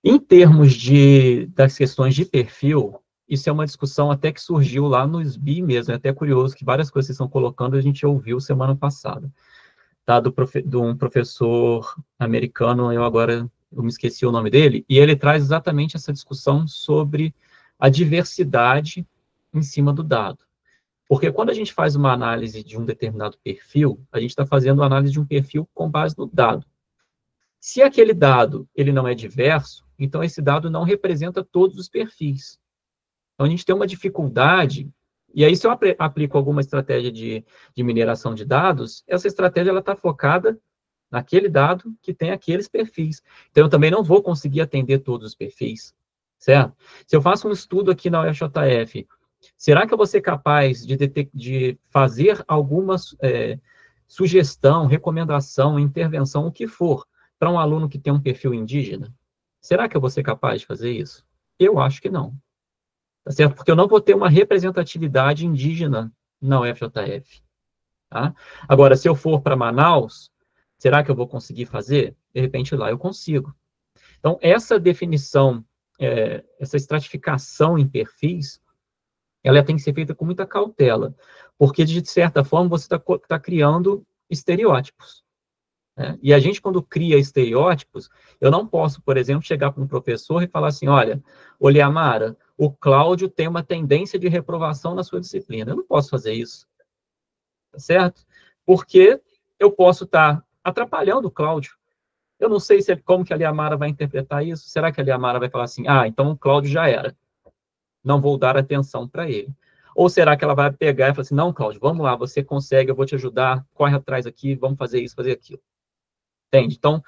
Em termos das questões de perfil, isso é uma discussão até que surgiu lá no SBI mesmo, é até curioso que várias coisas que vocês estão colocando a gente ouviu semana passada, tá? De um professor americano, eu me esqueci o nome dele, e ele traz exatamente essa discussão sobre a diversidade em cima do dado. Porque quando a gente faz uma análise de um determinado perfil, a gente está fazendo uma análise de um perfil com base no dado. Se aquele dado ele não é diverso, então esse dado não representa todos os perfis. Então a gente tem uma dificuldade, e aí se eu aplico alguma estratégia de mineração de dados, essa estratégia está focada naquele dado que tem aqueles perfis. Então eu também não vou conseguir atender todos os perfis, certo? Se eu faço um estudo aqui na UFJF, será que eu vou ser capaz de fazer alguma sugestão, recomendação, intervenção, o que for, para um aluno que tem um perfil indígena? Será que eu vou ser capaz de fazer isso? Eu acho que não. Tá certo? Porque eu não vou ter uma representatividade indígena na UFJF. Tá? Agora, se eu for para Manaus, será que eu vou conseguir fazer? De repente, lá eu consigo. Então, essa definição, essa estratificação em perfis, ela tem que ser feita com muita cautela, porque, de certa forma, você está criando estereótipos. Né? E a gente, quando cria estereótipos, eu não posso, por exemplo, chegar para um professor e falar assim, olha, Oliamara, o Cláudio tem uma tendência de reprovação na sua disciplina. Eu não posso fazer isso. Tá certo? Porque eu posso estar atrapalhando o Cláudio. Eu não sei como que a Liamara vai interpretar isso. Será que a Liamara vai falar assim, então o Cláudio já era. Não vou dar atenção para ele. Ou será que ela vai pegar e falar assim, não, Cláudio, vamos lá, você consegue, eu vou te ajudar, corre atrás aqui, vamos fazer isso, fazer aquilo. Entende? Então,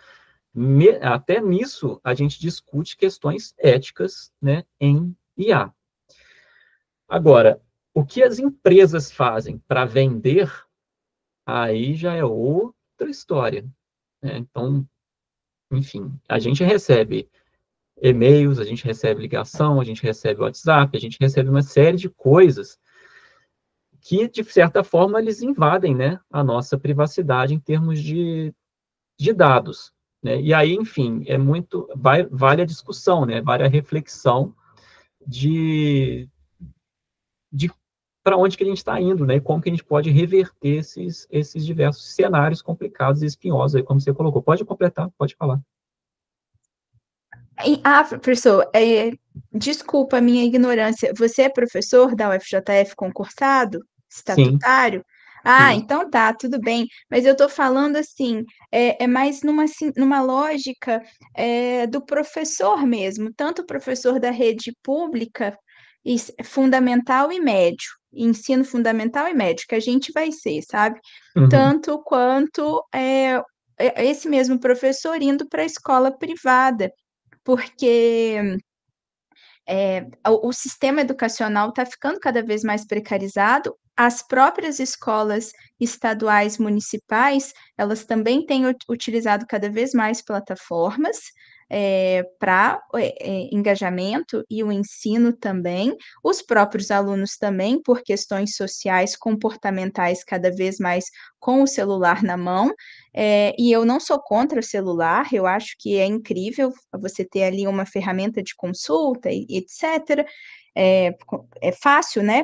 até nisso, a gente discute questões éticas, né, em IA. Agora, o que as empresas fazem para vender, aí já é outra história. Né? Então, enfim, a gente recebe e-mails, a gente recebe ligação, a gente recebe WhatsApp, a gente recebe uma série de coisas que, de certa forma, eles invadem, né, a nossa privacidade em termos de dados. Né? E aí, enfim, vale a discussão, né? Vale a reflexão de para onde que a gente está indo, né? E como que a gente pode reverter esses diversos cenários complicados e espinhosos, aí, como você colocou. Pode completar, pode falar. Professor, desculpa a minha ignorância. Você é professor da UFJF concursado? Estatutário? Sim. Então tá, tudo bem. Mas eu estou falando assim, mais numa lógica do professor mesmo, tanto o professor da rede pública, fundamental e médio, ensino fundamental e médio, que a gente vai ser, sabe? Uhum. Tanto quanto esse mesmo professor indo para a escola privada, porque o sistema educacional está ficando cada vez mais precarizado, as próprias escolas estaduais, municipais, elas também têm utilizado cada vez mais plataformas para engajamento e o ensino também, os próprios alunos também, por questões sociais, comportamentais, cada vez mais com o celular na mão, e eu não sou contra o celular, eu acho que é incrível você ter ali uma ferramenta de consulta, etc., é fácil, né?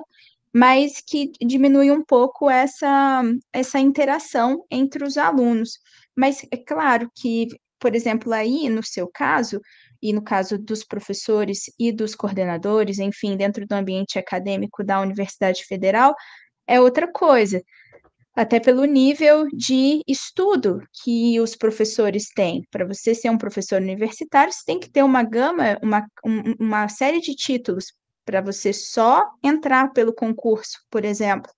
Mas que diminui um pouco essa interação entre os alunos. Mas é claro que, por exemplo, aí no seu caso, e no caso dos professores e dos coordenadores, enfim, dentro do ambiente acadêmico da Universidade Federal, é outra coisa. Até pelo nível de estudo que os professores têm. Para você ser um professor universitário, você tem que ter uma gama, uma série de títulos para você só entrar pelo concurso, por exemplo.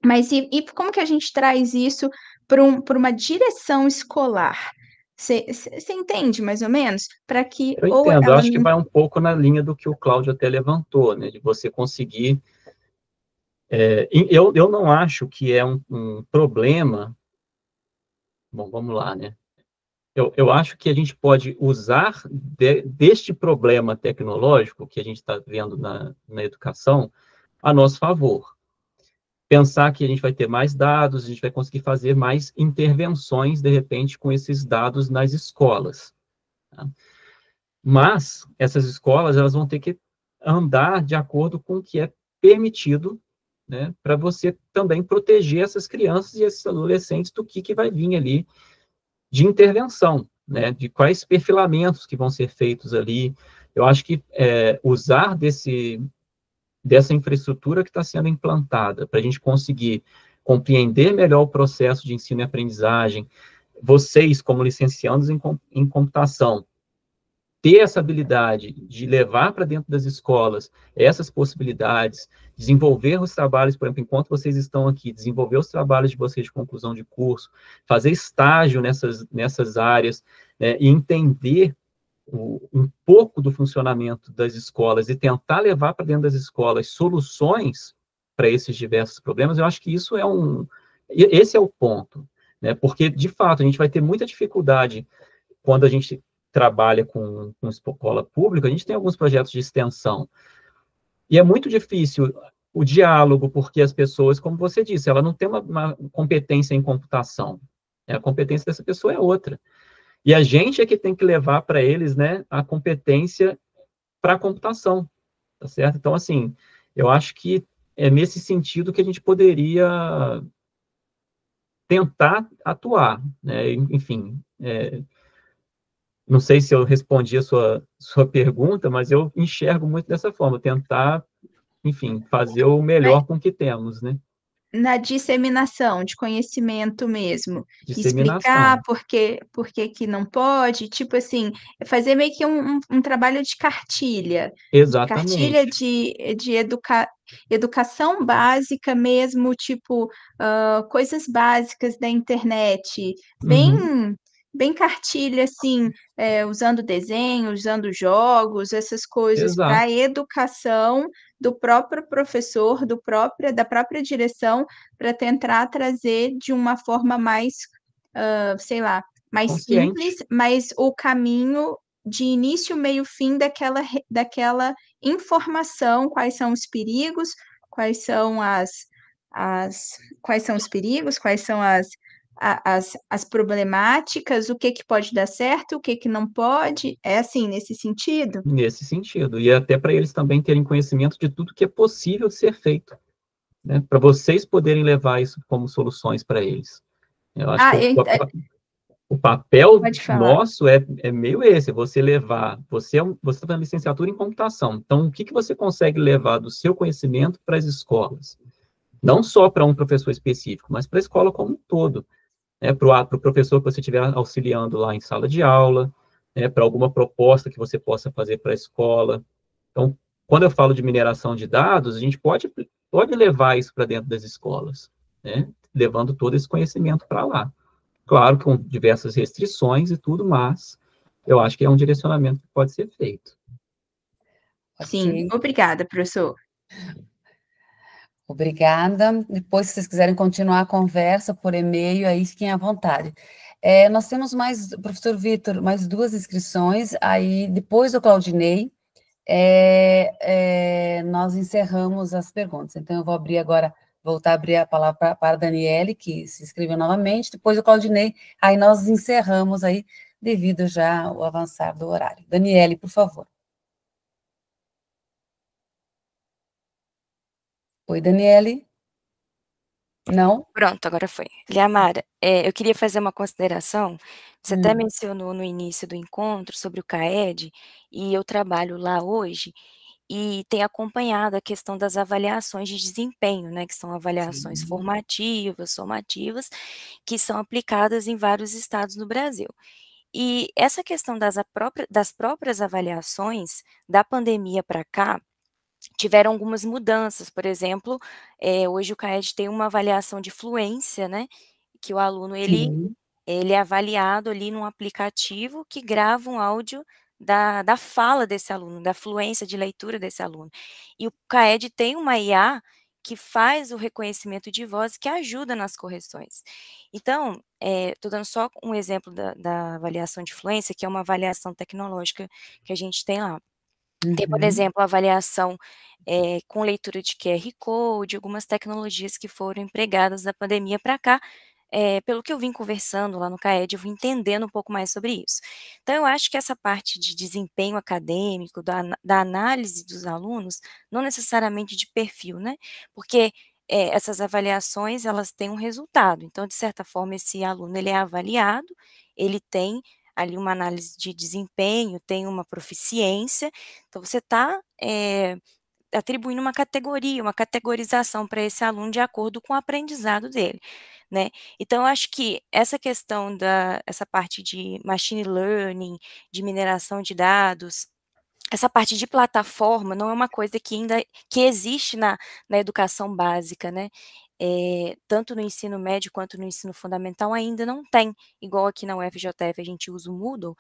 Mas e como que a gente traz isso para uma direção escolar? Você entende, mais ou menos? Para que eu entendo, eu acho que vai um pouco na linha do que o Cláudio até levantou, né? De você conseguir... eu não acho que é um problema... Bom, vamos lá, né? Eu acho que a gente pode usar deste problema tecnológico que a gente está vendo na educação a nosso favor. Pensar que a gente vai ter mais dados, a gente vai conseguir fazer mais intervenções, de repente, com esses dados nas escolas. Tá? Mas essas escolas elas vão ter que andar de acordo com o que é permitido, né, para você também proteger essas crianças e esses adolescentes do que vai vir ali de intervenção, né, de quais perfilamentos que vão ser feitos ali. Eu acho que usar desse dessa infraestrutura que está sendo implantada, para a gente conseguir compreender melhor o processo de ensino e aprendizagem, vocês, como licenciados em computação, ter essa habilidade de levar para dentro das escolas essas possibilidades, desenvolver os trabalhos, por exemplo, enquanto vocês estão aqui, desenvolver os trabalhos de vocês de conclusão de curso, fazer estágio nessas áreas, né, e entender um pouco do funcionamento das escolas e tentar levar para dentro das escolas soluções para esses diversos problemas, eu acho que isso esse é o ponto, né, porque, de fato, a gente vai ter muita dificuldade quando a gente trabalha com escola pública, a gente tem alguns projetos de extensão, e é muito difícil o diálogo, porque as pessoas, como você disse, ela não tem uma competência em computação, né? A competência dessa pessoa é outra, e a gente é que tem que levar para eles, né, a competência para a computação, tá certo? Então, assim, eu acho que é nesse sentido que a gente poderia tentar atuar, né? Enfim, não sei se eu respondi a sua pergunta, mas eu enxergo muito dessa forma, tentar, enfim, fazer o melhor com o que temos, né? Na disseminação de conhecimento mesmo, Disseminação. explicar por que não pode, tipo assim, fazer meio que um trabalho de cartilha. Exatamente. De educação básica mesmo, tipo, coisas básicas da internet, bem cartilha, assim, usando desenho, usando jogos, essas coisas para a educação do próprio professor, da própria direção, para tentar trazer de uma forma mais, sei lá, mais consciente. simples, mas o caminho de início, meio, fim daquela informação, quais são os perigos, quais são os perigos, quais são as problemáticas, o que pode dar certo, o que não pode, é assim, nesse sentido? Nesse sentido, e até para eles também terem conhecimento de tudo que é possível ser feito, né? Para vocês poderem levar isso como soluções para eles. Eu acho que o papel nosso é meio esse, você levar, você está fazendo licenciatura em computação, então o que você consegue levar do seu conhecimento para as escolas? Não só para um professor específico, mas para a escola como um todo, né? Para o professor que você estiver auxiliando lá em sala de aula, né? Para alguma proposta que você possa fazer para a escola. Então, quando eu falo de mineração de dados, a gente pode levar isso para dentro das escolas, né? Levando todo esse conhecimento para lá. Claro, com diversas restrições e tudo, mas eu acho que é um direcionamento que pode ser feito. Sim, obrigada, professor. Obrigada. Depois, se vocês quiserem continuar a conversa por e-mail, aí fiquem à vontade. Nós temos mais, professor Vitor, mais 2 inscrições, aí depois do Claudinei, nós encerramos as perguntas. Então, eu vou abrir agora, voltar a abrir a palavra para a Daniele, que se inscreveu novamente, depois do Claudinei, aí nós encerramos aí, devido já ao avançar do horário. Daniele, por favor. Oi, Daniele? Não? Pronto, agora foi. Liamara, eu queria fazer uma consideração, você até mencionou no início do encontro sobre o CAED, e eu trabalho lá hoje, e tenho acompanhado a questão das avaliações de desempenho, né, que são avaliações formativas, somativas, que são aplicadas em vários estados do Brasil. E essa questão das próprias avaliações, da pandemia para cá, tiveram algumas mudanças, por exemplo, hoje o CAED tem uma avaliação de fluência, né, que o aluno ele é avaliado ali num aplicativo que grava um áudio da fala desse aluno, da fluência de leitura desse aluno. E o CAED tem uma IA que faz o reconhecimento de voz, que ajuda nas correções. Então, estou dando só um exemplo da avaliação de fluência, que é uma avaliação tecnológica que a gente tem lá. Tem, por exemplo, a avaliação com leitura de QR Code, algumas tecnologias que foram empregadas da pandemia para cá. Pelo que eu vim conversando lá no CAED, eu vim entendendo um pouco mais sobre isso. Então, eu acho que essa parte de desempenho acadêmico, da análise dos alunos, não necessariamente de perfil, né? Porque essas avaliações, elas têm um resultado. Então, de certa forma, esse aluno ele é avaliado, ele tem ali uma análise de desempenho, tem uma proficiência, então você está atribuindo uma categoria, uma categorização para esse aluno de acordo com o aprendizado dele, né? Então, eu acho que essa questão essa parte de machine learning, de mineração de dados, essa parte de plataforma não é uma coisa que existe na educação básica, né? Tanto no ensino médio quanto no ensino fundamental ainda não tem, igual aqui na UFJF a gente usa o Moodle.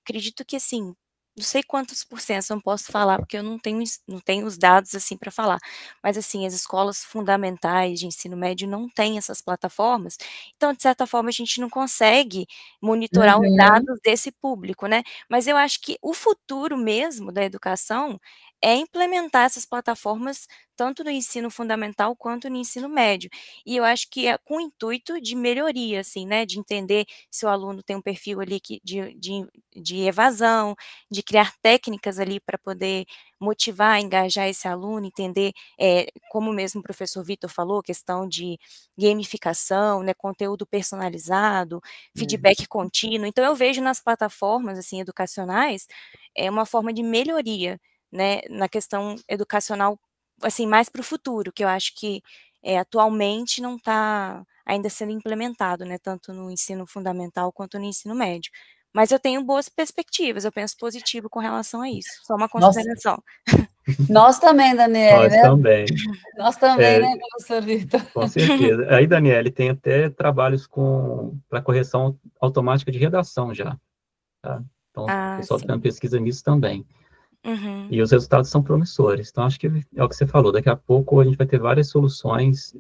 Acredito que, assim, não sei quantos por cento, não posso falar porque eu não tenho os dados assim para falar, mas assim, as escolas fundamentais de ensino médio não têm essas plataformas, então de certa forma a gente não consegue monitorar os dados desse público, né? Mas eu acho que o futuro mesmo da educação é implementar essas plataformas tanto no ensino fundamental quanto no ensino médio. E eu acho que é com o intuito de melhoria, assim, né? De entender se o aluno tem um perfil ali de evasão, de criar técnicas ali para poder motivar, engajar esse aluno, entender, como mesmo o professor Vitor falou, questão de gamificação, né? Conteúdo personalizado, feedback contínuo. Então, eu vejo nas plataformas, assim, educacionais, uma forma de melhoria, né? Na questão educacional, assim, mais para o futuro, que eu acho que atualmente não está ainda sendo implementado, né, tanto no ensino fundamental quanto no ensino médio. Mas eu tenho boas perspectivas, eu penso positivo com relação a isso. Só uma consideração. Nós também, Daniele, né? Também. Nós também, né, professor Vitor? Com certeza. Aí, Daniele, tem até trabalhos para correção automática de redação já. Tá? Então, o pessoal está fazendo pesquisa nisso também. E os resultados são promissores. Então, acho que é o que você falou. Daqui a pouco a gente vai ter várias soluções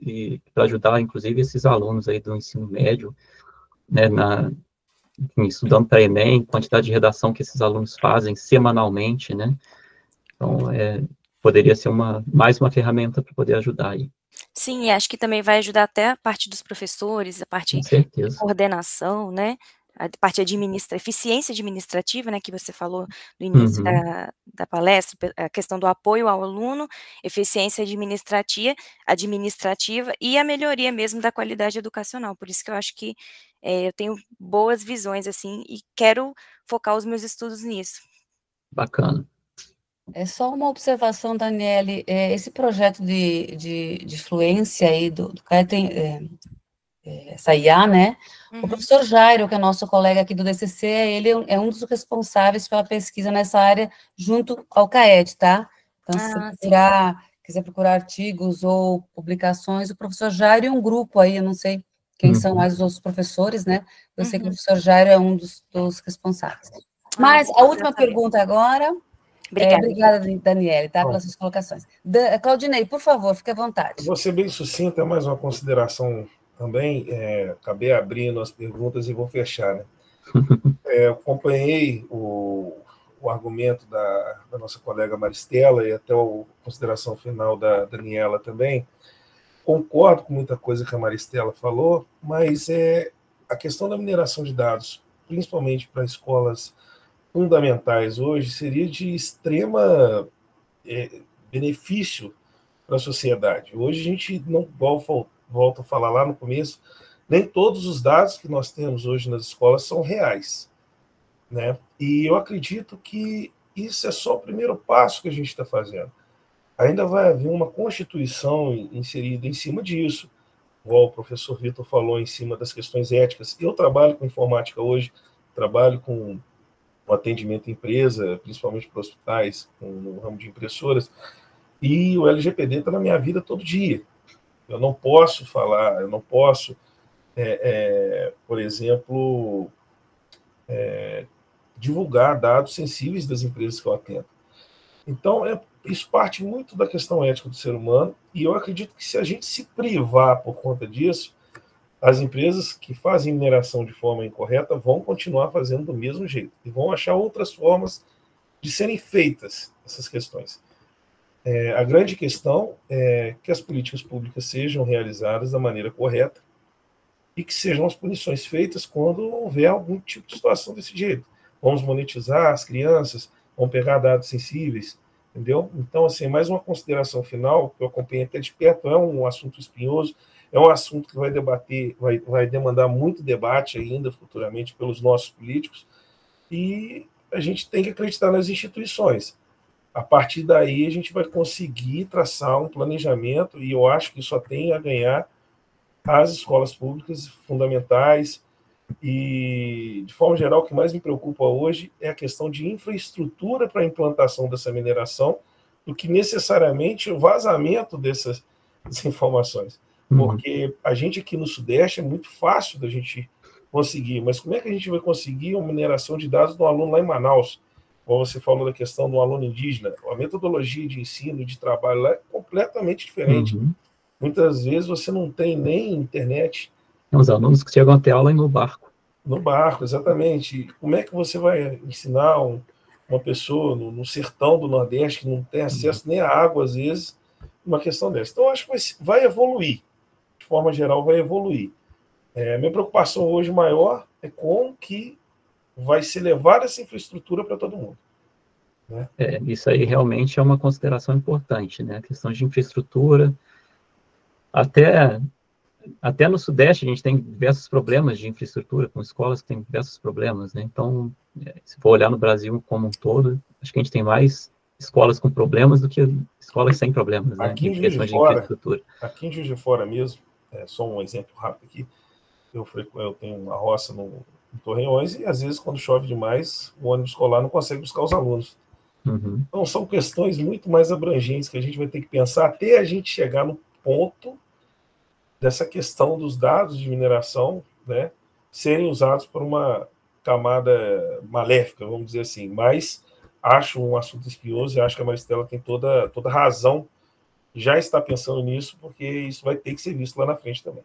para ajudar, inclusive, esses alunos aí do ensino médio, né, estudando para Enem, quantidade de redação que esses alunos fazem semanalmente, né? Então, poderia ser mais uma ferramenta para poder ajudar aí. Sim, e acho que também vai ajudar até a parte dos professores, a parte de coordenação, né? A parte eficiência administrativa, né, que você falou no início da palestra, a questão do apoio ao aluno, eficiência administrativa e a melhoria mesmo da qualidade educacional. Por isso que eu acho que eu tenho boas visões, assim, e quero focar os meus estudos nisso. Bacana. É só uma observação, Daniele, esse projeto de fluência aí do Caio tem... essa IA, né? O professor Jairo, que é nosso colega aqui do DCC, ele é um dos responsáveis pela pesquisa nessa área, junto ao CAED, tá? Então, se você quiser procurar artigos ou publicações, o professor Jairo e um grupo aí, eu não sei quem são mais os outros professores, né? Eu sei que o professor Jairo é um dos responsáveis. Mas a última pergunta agora... Obrigada, Daniele, tá? Pelas suas colocações. Claudinei, por favor, fique à vontade. Vou ser bem sucinta, é mais uma consideração também, acabei abrindo as perguntas e vou fechar, né? Acompanhei o argumento da nossa colega Maristela e até a consideração final da Daniela também. Concordo com muita coisa que a Maristela falou, mas a questão da mineração de dados, principalmente para escolas fundamentais hoje, seria de extrema benefício para a sociedade. Hoje a gente não volto a falar lá no começo, nem todos os dados que nós temos hoje nas escolas são reais, né? E eu acredito que isso é só o primeiro passo que a gente está fazendo. Ainda vai haver uma constituição inserida em cima disso, igual o professor Vitor falou, em cima das questões éticas. Eu trabalho com informática hoje, trabalho com o atendimento à empresa, principalmente para hospitais, no ramo de impressoras, e o LGPD está na minha vida todo dia. Eu não posso falar, eu não posso, por exemplo, divulgar dados sensíveis das empresas que eu atendo. Então, isso parte muito da questão ética do ser humano, e eu acredito que se a gente se privar por conta disso, as empresas que fazem mineração de forma incorreta vão continuar fazendo do mesmo jeito, e vão achar outras formas de serem feitas essas questões. A grande questão é que as políticas públicas sejam realizadas da maneira correta e que sejam as punições feitas quando houver algum tipo de situação desse jeito. Vamos monetizar as crianças, vamos pegar dados sensíveis, entendeu? Então, assim, mais uma consideração final, que eu acompanhei até de perto, é um assunto espinhoso, é um assunto que vai demandar muito debate ainda futuramente pelos nossos políticos, e a gente tem que acreditar nas instituições. A partir daí, a gente vai conseguir traçar um planejamento, e eu acho que só tem a ganhar as escolas públicas fundamentais. E, de forma geral, o que mais me preocupa hoje é a questão de infraestrutura para a implantação dessa mineração, do que necessariamente o vazamento dessas informações. Porque a gente aqui no Sudeste é muito fácil da gente conseguir, mas como é que a gente vai conseguir uma mineração de dados do aluno lá em Manaus? Como você falou da questão do aluno indígena, a metodologia de ensino, de trabalho lá é completamente diferente. Muitas vezes você não tem nem internet. Tem os alunos que chegam até aula no barco. No barco, exatamente. Como é que você vai ensinar uma pessoa no sertão do Nordeste que não tem acesso nem à água, às vezes, uma questão dessa? Então, eu acho que vai evoluir. De forma geral, vai evoluir. Minha preocupação hoje maior é como que vai ser levada essa infraestrutura para todo mundo. Né? Isso aí realmente é uma consideração importante, né? A questão de infraestrutura. Até no Sudeste a gente tem diversos problemas de infraestrutura, com escolas que têm diversos problemas, né? Então, se for olhar no Brasil como um todo, acho que a gente tem mais escolas com problemas do que escolas sem problemas, né? Aqui em Juiz de Fora mesmo, só um exemplo rápido aqui, eu tenho uma roça em Torreões e às vezes quando chove demais, o ônibus escolar não consegue buscar os alunos. Então são questões muito mais abrangentes que a gente vai ter que pensar até a gente chegar no ponto dessa questão dos dados de mineração, né, serem usados por uma camada maléfica, vamos dizer assim. Mas acho um assunto espinhoso e acho que a Maristela tem toda razão, já está pensando nisso, porque isso vai ter que ser visto lá na frente também.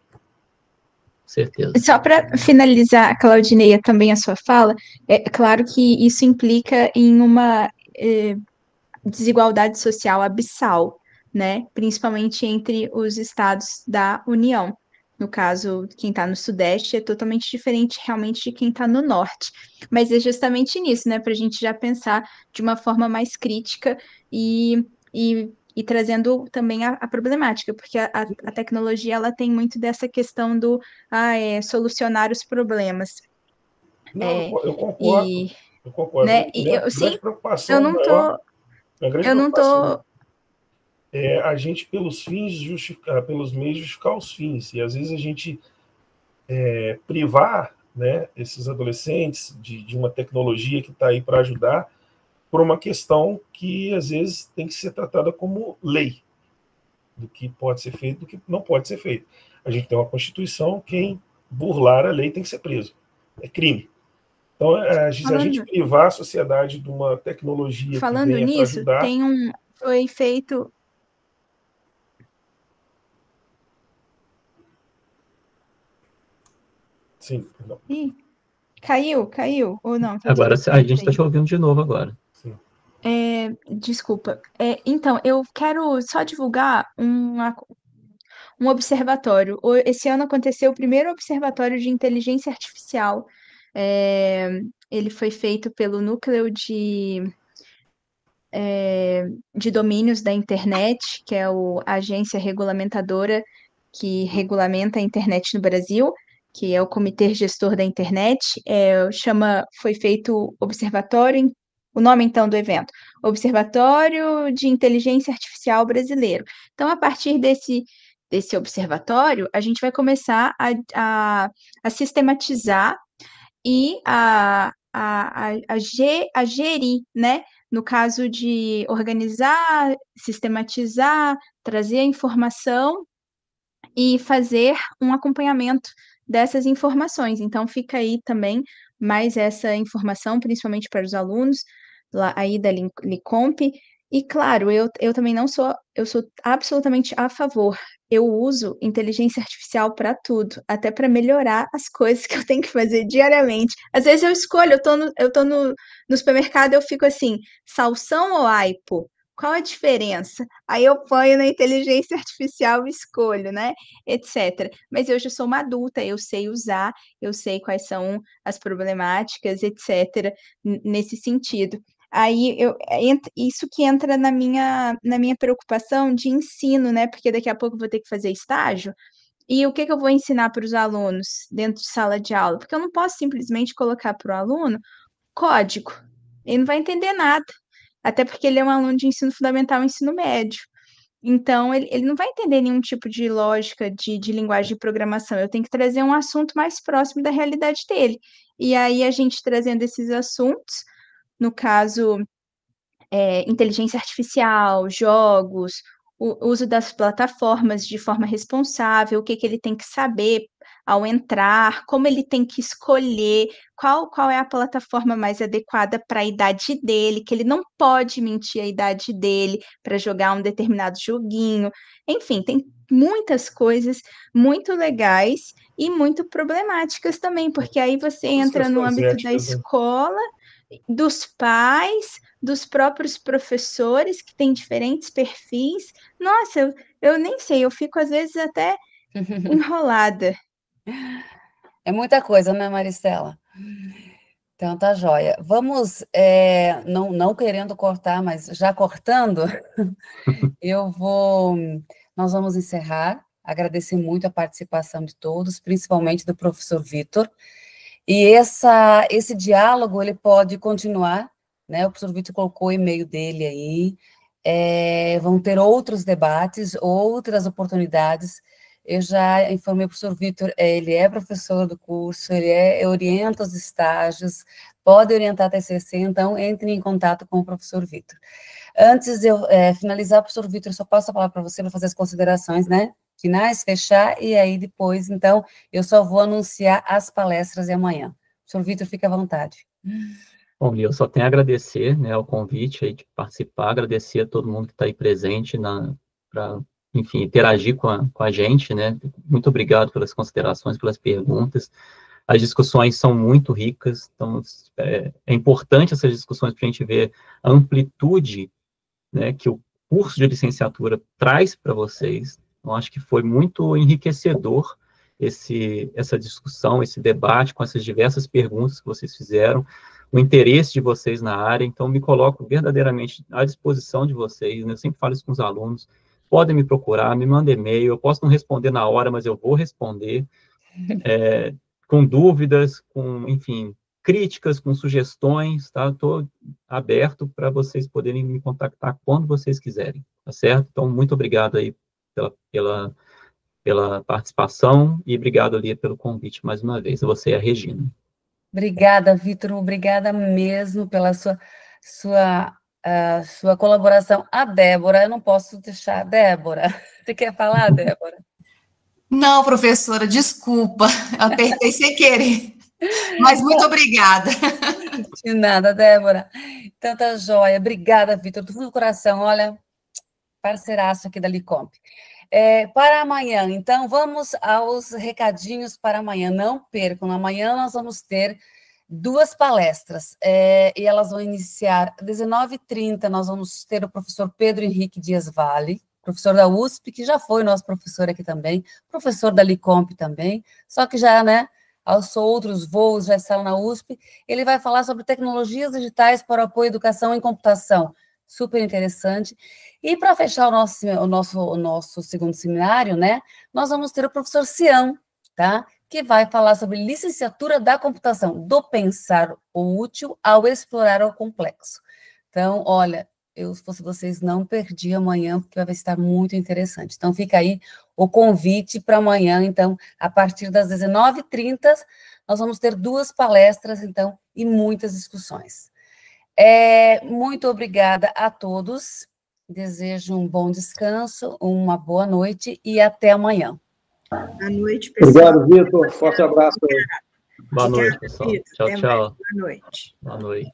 Certeza. Só para finalizar, Claudineia, também a sua fala, é claro que isso implica em uma desigualdade social abissal, né? Principalmente entre os estados da União. No caso, quem está no Sudeste é totalmente diferente realmente de quem está no Norte. Mas é justamente nisso, né? Para a gente já pensar de uma forma mais crítica e trazendo também a problemática, porque a tecnologia ela tem muito dessa questão do solucionar os problemas. Não, eu concordo. Eu concordo. Né? Grande preocupação eu não maior. Eu não tô. A gente, pelos fins, pelos meios, justificar os fins. E às vezes a gente privar, né, esses adolescentes de uma tecnologia que está aí para ajudar, por uma questão que às vezes tem que ser tratada como lei, do que pode ser feito, do que não pode ser feito. A gente tem uma Constituição, quem burlar a lei tem que ser preso. É crime. Então, a gente privar a sociedade de uma tecnologia falando que venha para nisso, ajudar... foi feito... Sim, perdão. Ih, caiu, ou não? Agora a gente está te ouvindo de novo agora. Sim. Desculpa. Então, eu quero só divulgar um observatório. Esse ano aconteceu o primeiro observatório de inteligência artificial. Ele foi feito pelo Núcleo de Domínios da Internet, que é a agência regulamentadora que regulamenta a internet no Brasil, que é o Comitê Gestor da Internet. Foi feito observatório, o nome então do evento, Observatório de Inteligência Artificial Brasileiro. Então, a partir desse observatório, a gente vai começar a sistematizar e a gerir, né? No caso de organizar, sistematizar, trazer a informação e fazer um acompanhamento dessas informações. Então, fica aí também mais essa informação, principalmente para os alunos lá aí da Licomp. E, claro, eu também eu sou absolutamente a favor. Eu uso inteligência artificial para tudo, até para melhorar as coisas que eu tenho que fazer diariamente. Às vezes eu escolho, eu tô no supermercado, eu fico assim, salsão ou aipo? Qual a diferença? Aí eu ponho na inteligência artificial e escolho, né? Etc. Mas eu já sou uma adulta, eu sei usar, eu sei quais são as problemáticas, etc. Nesse sentido. Aí isso que entra na minha preocupação de ensino, né? Porque daqui a pouco eu vou ter que fazer estágio. E o que eu vou ensinar para os alunos dentro de sala de aula? Porque eu não posso simplesmente colocar para o aluno código. Ele não vai entender nada. até porque ele é um aluno de ensino fundamental e ensino médio. Então, ele não vai entender nenhum tipo de lógica de linguagem de programação. Eu tenho que trazer um assunto mais próximo da realidade dele. E aí, a gente trazendo esses assuntos, no caso, inteligência artificial, jogos, o uso das plataformas de forma responsável, o que ele tem que saber ao entrar, como ele tem que escolher, qual é a plataforma mais adequada para a idade dele, que ele não pode mentir a idade dele para jogar um determinado joguinho. Enfim, tem muitas coisas muito legais e muito problemáticas também, porque aí você entra no âmbito da escola, dos pais, dos próprios professores, que têm diferentes perfis. Nossa, eu nem sei, eu fico às vezes até enrolada. É muita coisa, né, Maristela? Então, tá joia. Vamos, não querendo cortar, mas já cortando, nós vamos encerrar, agradecer muito a participação de todos, principalmente do professor Vitor, e esse diálogo, ele pode continuar, né, o professor Vitor colocou o e-mail dele aí, vão ter outros debates, outras oportunidades. Eu já informei o professor Vitor, ele é professor do curso, ele orienta os estágios, pode orientar a TCC, então entre em contato com o professor Vitor. Antes de eu finalizar, professor Vitor, eu só passo a palavra para você para fazer as considerações, né, finais, fechar, e aí depois, então, eu só vou anunciar as palestras de amanhã. Professor Vitor, fique à vontade. Bom, eu só tenho a agradecer, né, o convite aí de participar, agradecer a todo mundo que está aí presente para, enfim, interagir com a gente, né, muito obrigado pelas considerações, pelas perguntas, as discussões são muito ricas, então é importante essas discussões para a gente ver a amplitude, né, que o curso de licenciatura traz para vocês. Eu acho que foi muito enriquecedor essa discussão, esse debate, com essas diversas perguntas que vocês fizeram, o interesse de vocês na área, então me coloco verdadeiramente à disposição de vocês, né? Eu sempre falo isso com os alunos, podem me procurar, me mandem e-mail, eu posso não responder na hora, mas eu vou responder, com dúvidas, com, enfim, críticas, com sugestões, tá? Estou aberto para vocês poderem me contactar quando vocês quiserem, tá certo? Então, muito obrigado aí pela participação e obrigado, Lia, pelo convite mais uma vez. Você é a Regina. Obrigada, Vitor, obrigada mesmo pela sua colaboração. A Débora, eu não posso deixar. Débora, você quer falar, Débora? Não, professora, desculpa, eu apertei sem querer, mas muito obrigada. De nada, Débora. Então, tá joia. Obrigada, Vitor, do fundo do coração, olha, parceiraço aqui da Licomp. Para amanhã, então, vamos aos recadinhos para amanhã. Não percam, amanhã nós vamos ter 2 palestras, e elas vão iniciar às 19h30, nós vamos ter o professor Pedro Henrique Dias Vale, professor da USP, que já foi nosso professor aqui também, professor da Licomp também, só que já, né, aos outros voos já está na USP, ele vai falar sobre tecnologias digitais para o apoio à educação em computação, super interessante. E para fechar o nosso segundo seminário, né, nós vamos ter o professor Cian, tá, que vai falar sobre licenciatura da computação, do pensar o útil ao explorar o complexo. Então, olha, se fosse vocês, não perdi amanhã, porque vai estar muito interessante. Então, fica aí o convite para amanhã, então, a partir das 19h30, nós vamos ter 2 palestras, então, e muitas discussões. Muito obrigada a todos, desejo um bom descanso, uma boa noite e até amanhã. Boa noite, pessoal. Obrigado, Vitor. Forte abraço. Boa noite, pessoal. Tchau, tchau. Boa noite. Boa noite.